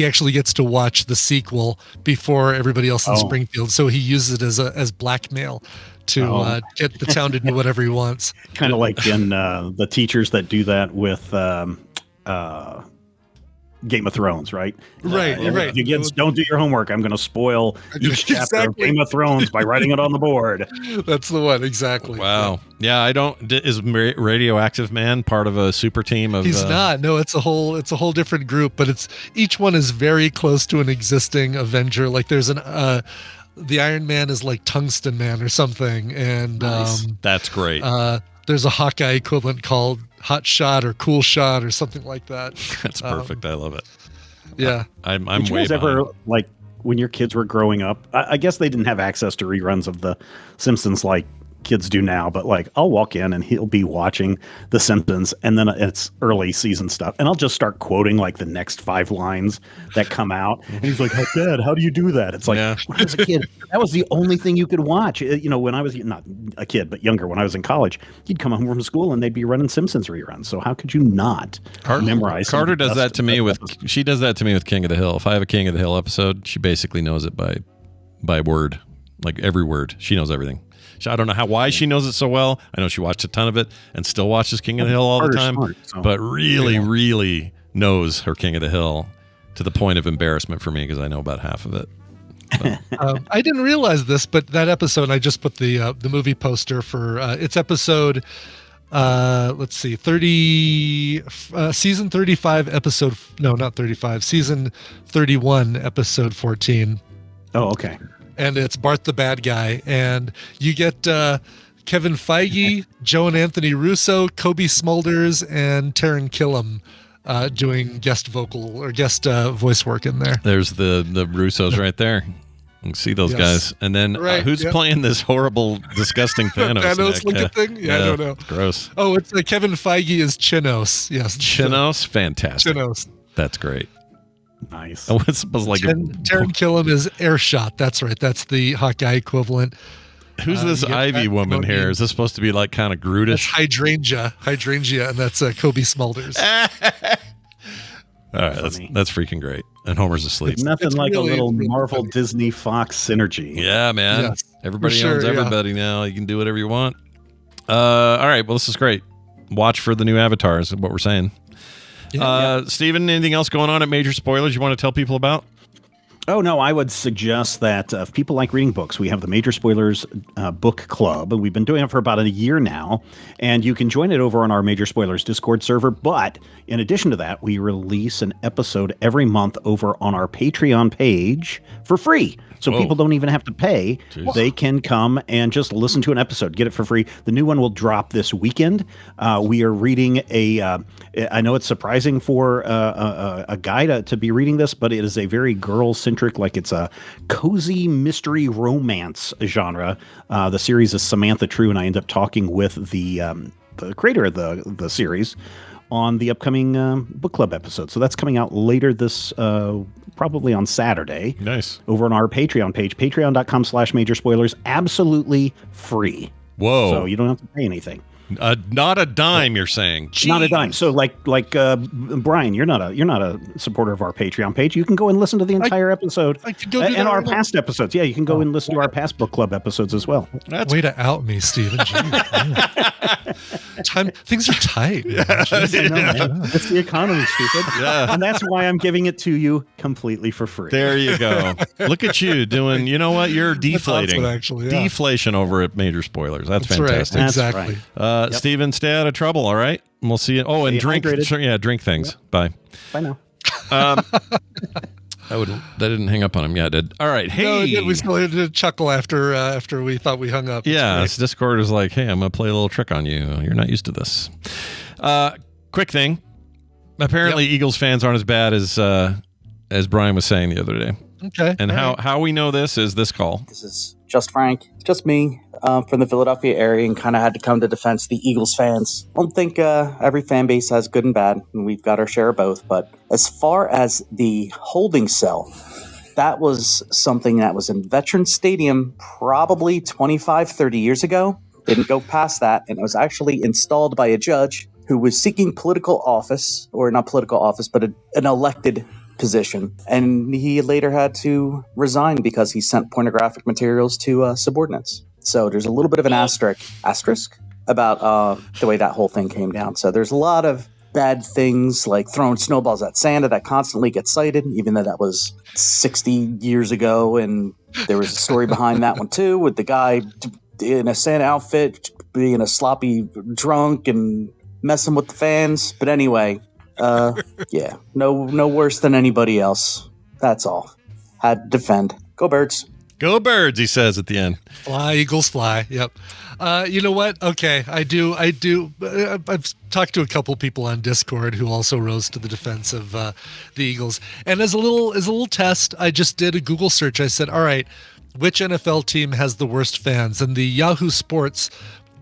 actually gets to watch the sequel before everybody else in Springfield, so he uses it as blackmail to get the town to do whatever he wants. Kind of like in the teachers that do that with Game of Thrones, right? Right. If you kids don't do your homework, I'm going to spoil each chapter of Game of Thrones by writing it on the board. That's the one, exactly. Wow. Yeah, I don't. Is Radioactive Man part of a super team of? He's not. No, it's a whole different group, but each one is very close to an existing Avenger. Like there's the Iron Man is like Tungsten Man or something, and nice. That's great. There's a Hawkeye equivalent called Hot Shot or Cool Shot or something like that. That's perfect. I love it. Yeah. I'm Did you way guys ever, behind. like, when your kids were growing up, I guess they didn't have access to reruns of The Simpsons like kids do now, but like I'll walk in and he'll be watching The Simpsons, and then it's early season stuff, and I'll just start quoting like the next 5 lines that come out, and he's like, Dad, how do you do that? It's like, when I was a kid, that was the only thing you could watch. When I was not a kid but younger, when I was in college, you'd come home from school and they'd be running Simpsons reruns, so how could you not memorize? Carter does that to me with King of the Hill. If I have a King of the Hill episode, she basically knows it by word, like every word. She knows everything. I don't know why she knows it so well. I know she watched a ton of it and still watches King of the Hill all the time, but really knows her King of the Hill to the point of embarrassment for me because I know about half of it. I didn't realize this, but that episode, I just put the movie poster for its episode. Let's see, season 35 episode. No, not 35. Season 31 episode 14. Oh, okay. And it's Bart the Bad Guy, and you get Kevin Feige, Joe and Anthony Russo, Kobe Smulders, and Taran Killam doing guest vocal or guest voice work in there. There's the Russos right there. You can see those guys. And then who's playing this horrible, disgusting Thanos? Thanos-looking thing? Yeah, I don't know. Gross. Oh, it's Kevin Feige is Chinos. Yes. Chinos? Fantastic. Chinos. That's great. Nice. Oh, it's like Taran Killam is Airshot. That's right. That's the Hawkeye equivalent. Who's this Ivy woman here? Is this supposed to be like kind of Grutish? That's Hydrangea, and that's Kobe Smulders. All right, that's freaking great. And Homer's asleep. It's nothing like really, a little Marvel, funny. Disney, Fox synergy. Yeah, man. Yes, everybody owns everybody now. You can do whatever you want. All right, well, this is great. Watch for the new avatars, is what we're saying. Steven, anything else going on at Major Spoilers you want to tell people about? Oh, no, I would suggest that if people like reading books, we have the Major Spoilers Book Club. We've been doing it for about a year now, and you can join it over on our Major Spoilers Discord server. But in addition to that, we release an episode every month over on our Patreon page for free. So people don't even have to pay. Jeez. They can come and just listen to an episode, get it for free. The new one will drop this weekend. We are reading I know it's surprising for a guy to be reading this, but it is a very girl-centric eccentric, like it's a cozy mystery romance genre. The series is Samantha True, and I end up talking with the creator of the series on the upcoming book club episode. So that's coming out later this, probably on Saturday. Nice. Over on our Patreon page, patreon.com/major spoilers, absolutely free. Whoa. So you don't have to pay anything. Not a dime, you're saying? Jeez. Not a dime. So like Brian, you're not a supporter of our Patreon page. You can go and listen to the entire episode and our past episodes. Yeah, you can go and listen to our past book club episodes as well. That's way to out me, Stephen. Things are tight. Yeah. It's the economy, stupid. Yeah. And that's why I'm giving it to you completely for free. There you go. Look at you doing, you know what? You're deflating. That's awesome, actually, yeah. Deflation over at Major Spoilers. That's fantastic. Right. Exactly. Right. Steven, stay out of trouble, all right? And we'll see you. Oh, and drink. Yeah, drink things. Yep. Bye. Bye now. That didn't hang up on him. Yeah, it did. All right. Hey. No, we still had to chuckle after we thought we hung up. Yeah, this Discord is like, hey, I'm going to play a little trick on you. You're not used to this. Quick thing. Apparently, Eagles fans aren't as bad as Brian was saying the other day. Okay. And how we know this is this call. This is just Frank, just me, from the Philadelphia area, and kind of had to come to defense the Eagles fans. I don't think every fan base has good and bad, and we've got our share of both. But as far as the holding cell, that was something that was in Veterans Stadium probably 25, 30 years ago. Didn't go past that, and it was actually installed by a judge who was seeking political office, or not political office, but an elected position, and he later had to resign because he sent pornographic materials to subordinates. So there's a little bit of an asterisk about the way that whole thing came down. So there's a lot of bad things like throwing snowballs at Santa that constantly gets cited, even though that was 60 years ago, and there was a story behind that one too, with the guy in a Santa outfit being a sloppy drunk and messing with the fans. But anyway, yeah, no worse than anybody else. That's all. Had to defend. Go Birds. Go Birds, he says at the end. Fly, Eagles, fly. Yep. You know what? Okay, I do. I've talked to a couple people on Discord who also rose to the defense of the Eagles. And as a little test, I just did a Google search. I said, all right, which NFL team has the worst fans? And the Yahoo Sports,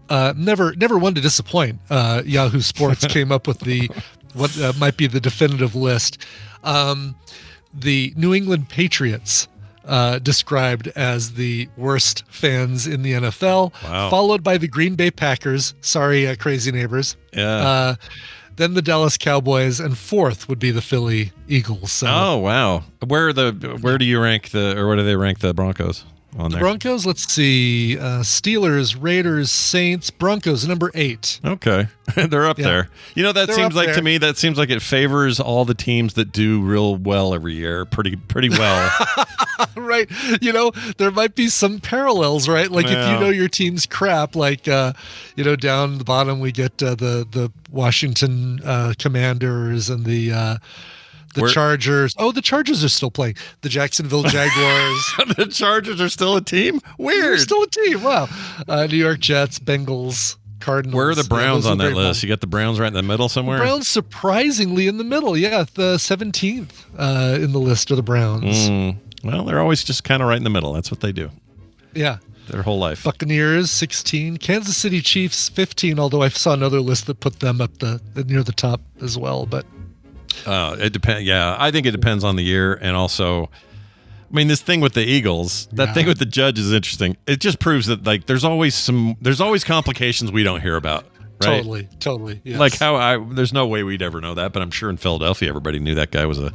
never one to disappoint. Yahoo Sports came up with what might be the definitive list. The New England Patriots described as the worst fans in the NFL, followed by the Green Bay Packers. Sorry, crazy neighbors. Yeah. Then the Dallas Cowboys, and fourth would be the Philly Eagles. So, oh wow, where do you rank where do they rank the Broncos on there? Broncos, let's see, Steelers, Raiders, Saints, Broncos, number 8. Okay, they're up there. You know, that seems like, to me, that seems like it favors all the teams that do real well every year, pretty well. Right. You know, there might be some parallels, right? Like if you know your team's crap, like, down the bottom we get the Washington Commanders and the Chargers. Oh, the Chargers are still playing. The Jacksonville Jaguars. The Chargers are still a team? Weird. They're still a team. Wow. New York Jets, Bengals, Cardinals. Where are the Browns on that list? You got the Browns right in the middle somewhere? The Browns surprisingly in the middle. Yeah, the 17th in the list are the Browns. Well, they're always just kind of right in the middle. That's what they do. Yeah. Their whole life. Buccaneers, 16. Kansas City Chiefs, 15, although I saw another list that put them up near the top as well, but... it depends. Yeah, I think it depends on the year, and also, I mean, this thing with the Eagles, that thing with the judge is interesting. It just proves that like there's always complications we don't hear about. Right? Totally. Yes. Like there's no way we'd ever know that, but I'm sure in Philadelphia everybody knew that guy was a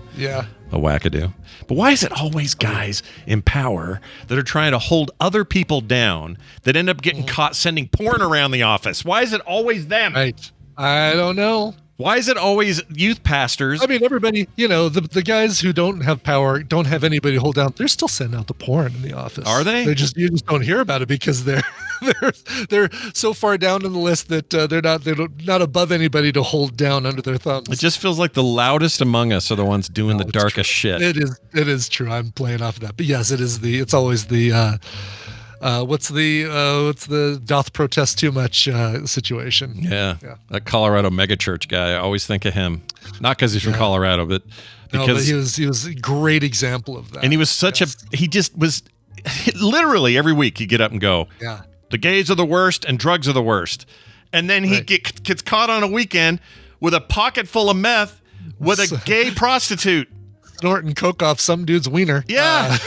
wackadoo. But why is it always guys in power that are trying to hold other people down that end up getting caught sending porn around the office? Why is it always them? Right. I don't know. Why is it always youth pastors? I mean, everybody, the guys who don't have power, don't have anybody to hold down, they're still sending out the porn in the office. Are they? You just don't hear about it because they're so far down in the list that they're not above anybody to hold down under their thumbs. It just feels like the loudest among us are the ones doing the darkest shit. It is true. I'm playing off of that. But yes, it's always the what's the doth protest too much situation. Yeah. That Colorado megachurch guy, I always think of him. Not because he's from Colorado, but No, but he was a great example of that. And he was he just was literally every week he'd get up and go, yeah, the gays are the worst and drugs are the worst. And then he gets caught on a weekend with a pocket full of meth with a gay prostitute. Snorting coke off some dude's wiener. Yeah.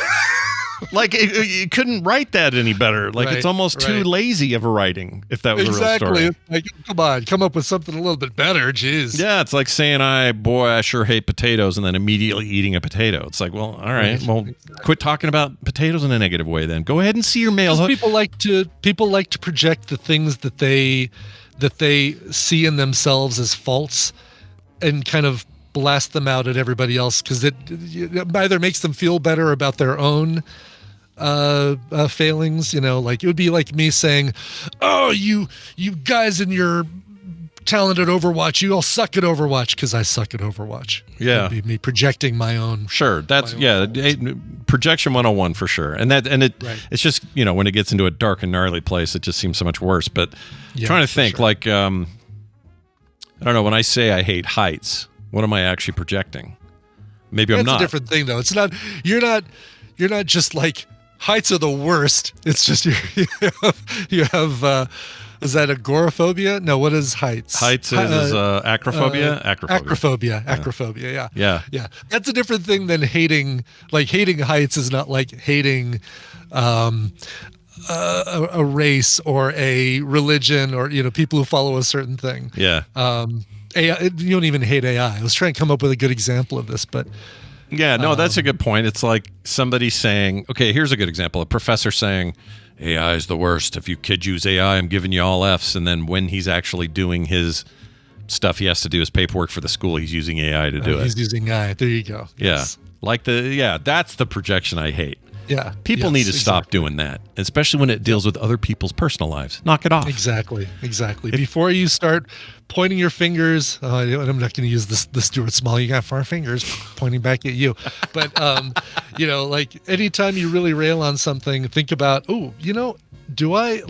Like, you couldn't write that any better. Like, it's almost too lazy of a writing, if that was a real story. Like, come on, come up with something a little bit better. Jeez. Yeah, it's like saying, I sure hate potatoes, and then immediately eating a potato. It's like, well, all right, well, quit talking about potatoes in a negative way then. Go ahead and see your mail. People like to project the things that they see in themselves as faults and kind of blast them out at everybody else, because it either makes them feel better about their own failings. Like, it would be like me saying, oh, you guys in your talented Overwatch, you all suck at Overwatch, because I suck at Overwatch. Yeah. It'd be me projecting my own. Sure. That's projection 101 for sure. It's just, when it gets into a dark and gnarly place, it just seems so much worse. But trying to think, like, I don't know, when I say I hate heights, what am I actually projecting? Maybe I'm not. That's a different thing, though. It's not. You're not just like, heights are the worst. It's just you have is that agoraphobia? No, what is heights? Heights is acrophobia. Acrophobia. Yeah. That's a different thing than hating. Like, hating heights is not like hating a race or a religion or people who follow a certain thing. Yeah. AI, you don't even hate AI. I was trying to come up with a good example of this, but yeah, no, that's a good point. It's like somebody saying, okay, here's a good example. A professor saying, AI is the worst. If you kids use AI, I'm giving you all Fs. And then when he's actually doing his stuff, he has to do his paperwork for the school, he's using AI to do it. He's using AI. There you go. Yes. Yeah. That's the projection I hate. Yeah. People need to stop doing that, especially when it deals with other people's personal lives. Knock it off. Exactly. Before you start pointing your fingers, I'm not going to use the Stuart Small, you got 4 fingers pointing back at you. But, like, anytime you really rail on something, think about, do I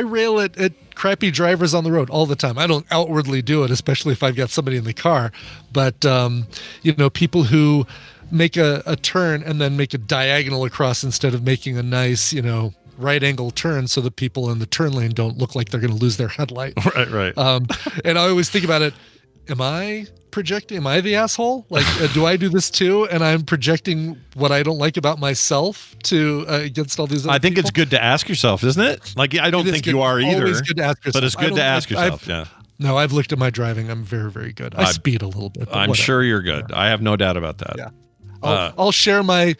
rail at crappy drivers on the road all the time. I don't outwardly do it, especially if I've got somebody in the car. But, people who make a turn and then make a diagonal across instead of making a nice, right angle turn, so that people in the turn lane don't look like they're going to lose their headlight. Right. And I always think about it. Am I projecting? Am I the asshole? Like, do I do this too? And I'm projecting what I don't like about myself to against all these other I think people? it's good to ask yourself, isn't it? Like, I don't think you are either. Always good to ask yourself. But it's good to ask yourself. Yeah. No, I've looked at my driving. I'm very, very good. I speed a little bit. I'm sure you're good. I have no doubt about that. Yeah. I'll share my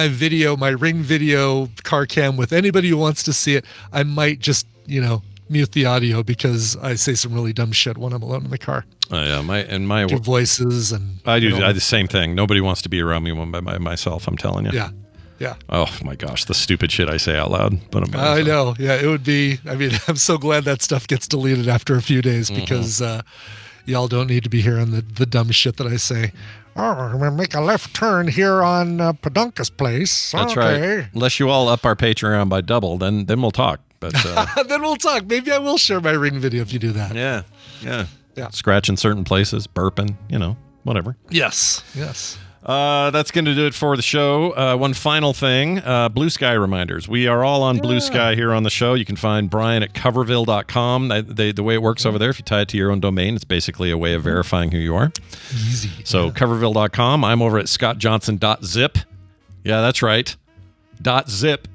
video, my Ring video car cam with anybody who wants to see it. I might just, mute the audio because I say some really dumb shit when I'm alone in the car. Oh yeah, my voices and I do the same thing. Nobody wants to be around me by myself. I'm telling you. Yeah. Oh my gosh, the stupid shit I say out loud. But I know. Yeah, it would be. I mean, I'm so glad that stuff gets deleted after a few days because y'all don't need to be hearing the dumb shit that I say. Oh, I'm going to make a left turn here on Pedunkus Place. That's right. Unless you all up our Patreon by double, then we'll talk. But then we'll talk. Maybe I will share my Ring video if you do that. Yeah. Scratching certain places, burping, whatever. Yes. That's going to do it for the show. One final thing, Blue Sky reminders. We are all on Blue Sky here on the show. You can find Brian at coverville.com. The way it works over there, if you tie it to your own domain, it's basically a way of verifying who you are. Easy. So coverville.com. I'm over at scottjohnson.zip. Yeah, that's right. .zip.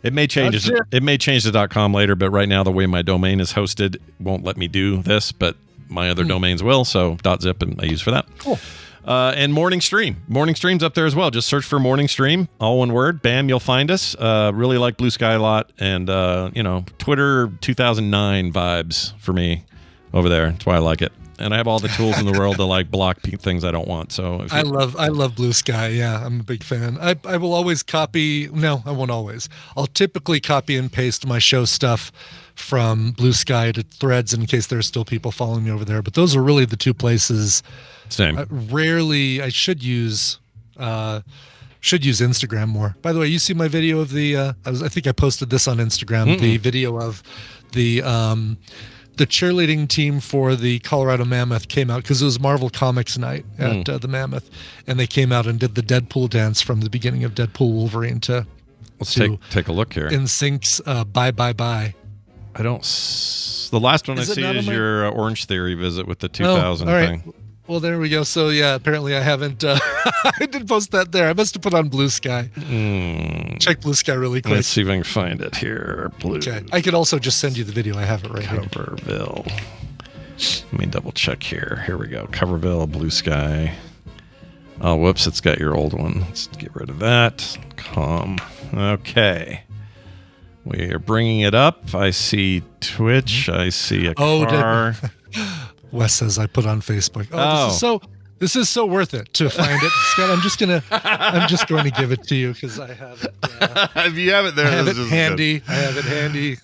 It may change. It may change to .com later, but right now the way my domain is hosted won't let me do this, but my other domains will. So .zip and I use for that. Cool. And Morning Stream. Morning Stream's up there as well. Just search for Morning Stream, all one word. Bam, you'll find us. Really like Blue Sky a lot. And, Twitter 2009 vibes for me over there. That's why I like it. And I have all the tools in the world to block things I don't want. So I love Blue Sky. Yeah, I'm a big fan. I will always copy. No, I won't always. I'll typically copy and paste my show stuff from Blue Sky to Threads in case there's still people following me over there. But those are really the two places. Same. I should use Instagram more. By the way, you see my video of the I think I posted this on Instagram, the video of the the cheerleading team for the Colorado Mammoth came out because it was Marvel Comics night at the Mammoth, and they came out and did the Deadpool dance from the beginning of Deadpool Wolverine to. Let's take a look here. NSYNC's Bye Bye Bye. I don't. The last one I see is your Orange Theory visit with the 2000 thing. Well, there we go. So yeah, apparently I haven't. I didn't post that there. I must have put on Blue Sky. Check Blue Sky really quick. Let's see if I can find it here. Blue. Okay. I could also just send you the video. I have it right here. Coverville. Let me double check here. Here we go. Coverville, Blue Sky. Oh, whoops! It's got your old one. Let's get rid of that. Okay. We are bringing it up. I see Twitch. I see a car. Wes says I put on Facebook. This is so worth it to find it, Scott. I'm just going to give it to you because I have it. If you have it there, I have it handy. Good. I have it handy.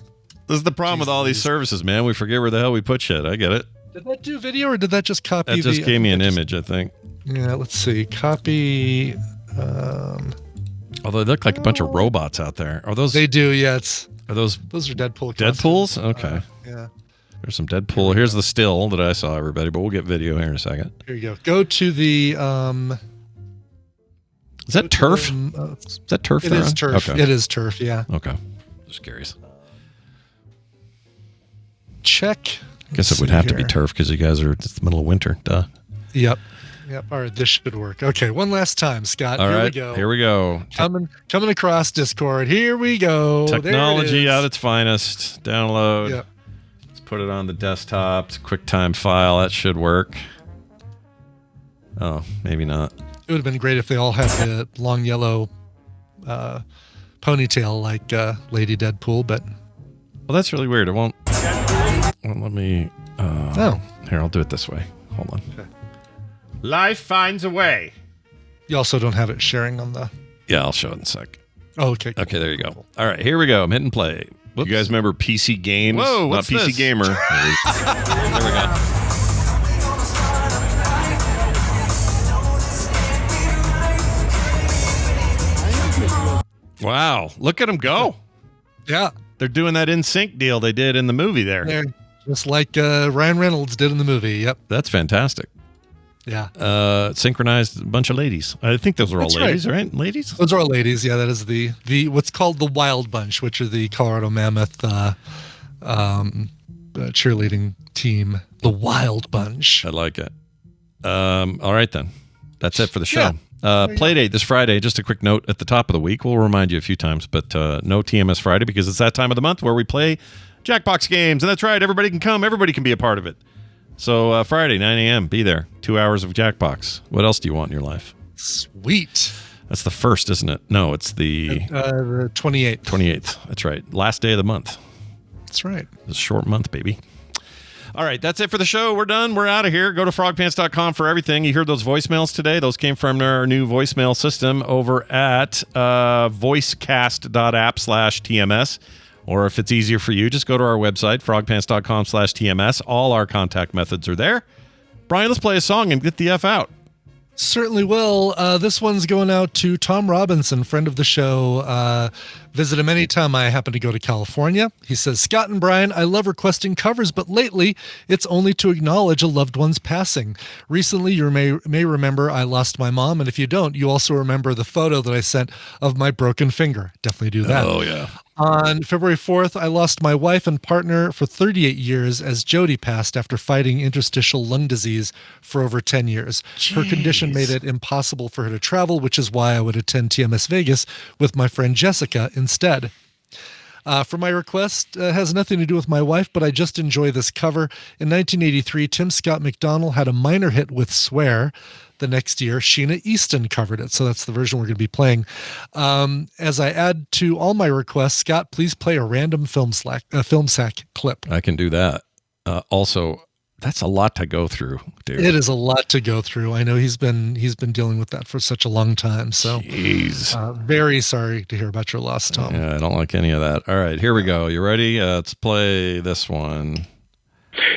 This is the problem with all these services, man. We forget where the hell we put shit. I get it. Did that do video or did that just copy? That just gave me an image, I think. Yeah, let's see. Copy. Although they look like a bunch of robots out there. Are those? They do. Yeah. Those are Deadpool. Deadpools? Okay. Yeah. There's some Deadpool. Here's the still that I saw, everybody, but we'll get video here in a second. Here you go. Go to the. Is that turf? Is that turf? It is turf. Okay. It is turf. Yeah. Okay. Just curious. Check. I guess it would have to be turf because you guys are it's the middle of winter. Duh. Yep. All right. This should work. Okay. One last time, Scott. All right. Here we go. Coming across Discord. Here we go. Technology at its finest. Download. Yep. Put it on the desktop. It's a QuickTime file. That should work. Oh, maybe not. It would have been great if they all had the long yellow ponytail like Lady Deadpool, but... Well, that's really weird. It won't... Well, let me... Here, I'll do it this way. Hold on. Okay. Life finds a way. You also don't have it sharing on the... Yeah, I'll show it in a sec. Oh, okay. Cool. Okay, there you go. All right, here we go. I'm hitting play. Whoops. You guys remember PC Games? Whoa, not what's PC this? Gamer. There we go. Wow, look at them go. Yeah. They're doing that NSYNC deal they did in the movie there. They're just like Ryan Reynolds did in the movie. Yep. That's fantastic. Yeah. Synchronized a bunch of ladies. I think those are all ladies, right? Ladies? Those are all ladies. Yeah, that is the what's called the Wild Bunch, which are the Colorado Mammoth cheerleading team. The Wild Bunch. I like it. All right, then. That's it for the show. Playdate this Friday. Just a quick note at the top of the week. We'll remind you a few times, but no TMS Friday because it's that time of the month where we play Jackbox games. And that's right. Everybody can come. Everybody can be a part of it. So Friday, 9 a.m., be there. 2 hours of Jackbox. What else do you want in your life? Sweet. That's the first, isn't it? No, it's the 28th. 28th. That's right. Last day of the month. That's right. It's a short month, baby. All right, that's it for the show. We're done. We're out of here. Go to frogpants.com for everything. You heard those voicemails today? Those came from our new voicemail system over at voicecast.app/TMS. Or if it's easier for you, just go to our website, frogpants.com/TMS. All our contact methods are there. Brian, let's play a song and get the F out. Certainly will. This one's going out to Tom Robinson, friend of the show. Visit him anytime I happen to go to California. He says, Scott and Brian, I love requesting covers, but lately it's only to acknowledge a loved one's passing. Recently, you may remember I lost my mom, and if you don't, you also remember the photo that I sent of my broken finger. Definitely do that. Oh, yeah. On February 4th, I lost my wife and partner for 38 years as Jody passed after fighting interstitial lung disease for over 10 years. Jeez. Her condition made it impossible for her to travel, which is why I would attend TMS Vegas with my friend Jessica instead. For my request, has nothing to do with my wife, but I just enjoy this cover. In 1983, Tim Scott McDonald had a minor hit with Swear. The next year, Sheena Easton covered it. So that's the version we're going to be playing. As I add to all my requests, Scott, please play a random film sack clip. I can do that. Also, that's a lot to go through, dude. It is a lot to go through. I know he's been dealing with that for such a long time. So, jeez. Very sorry to hear about your loss, Tom. Yeah, I don't like any of that. All right, here we go. You ready? Let's play this one.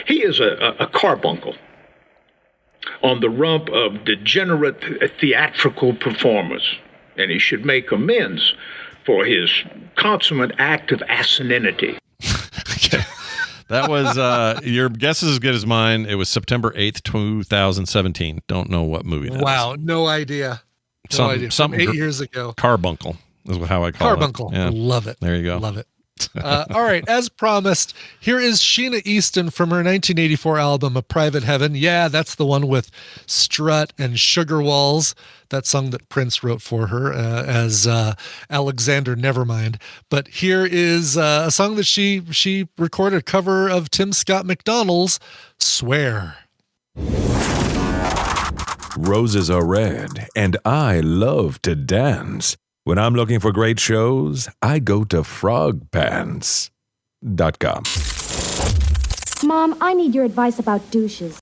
He is a carbuncle on the rump of degenerate theatrical performers, and he should make amends for his consummate act of asininity. Okay. That was your guess is as good as mine. It was September 8th, 2017. Don't know what movie that Wow, no idea. No idea. Some 8 years ago. Carbuncle is how I call it. Carbuncle. Yeah. Love it. There you go. Love it. All right, as promised, here is Sheena Easton from her 1984 album A Private Heaven. Yeah, that's the one with Strut and Sugar Walls, that song that Prince wrote for her as Alexander Nevermind. But here is a song that she recorded a cover of Tim Scott McDonald's Swear. Roses are red, and I love to dance. When I'm looking for great shows, I go to frogpants.com. Mom, I need your advice about douches.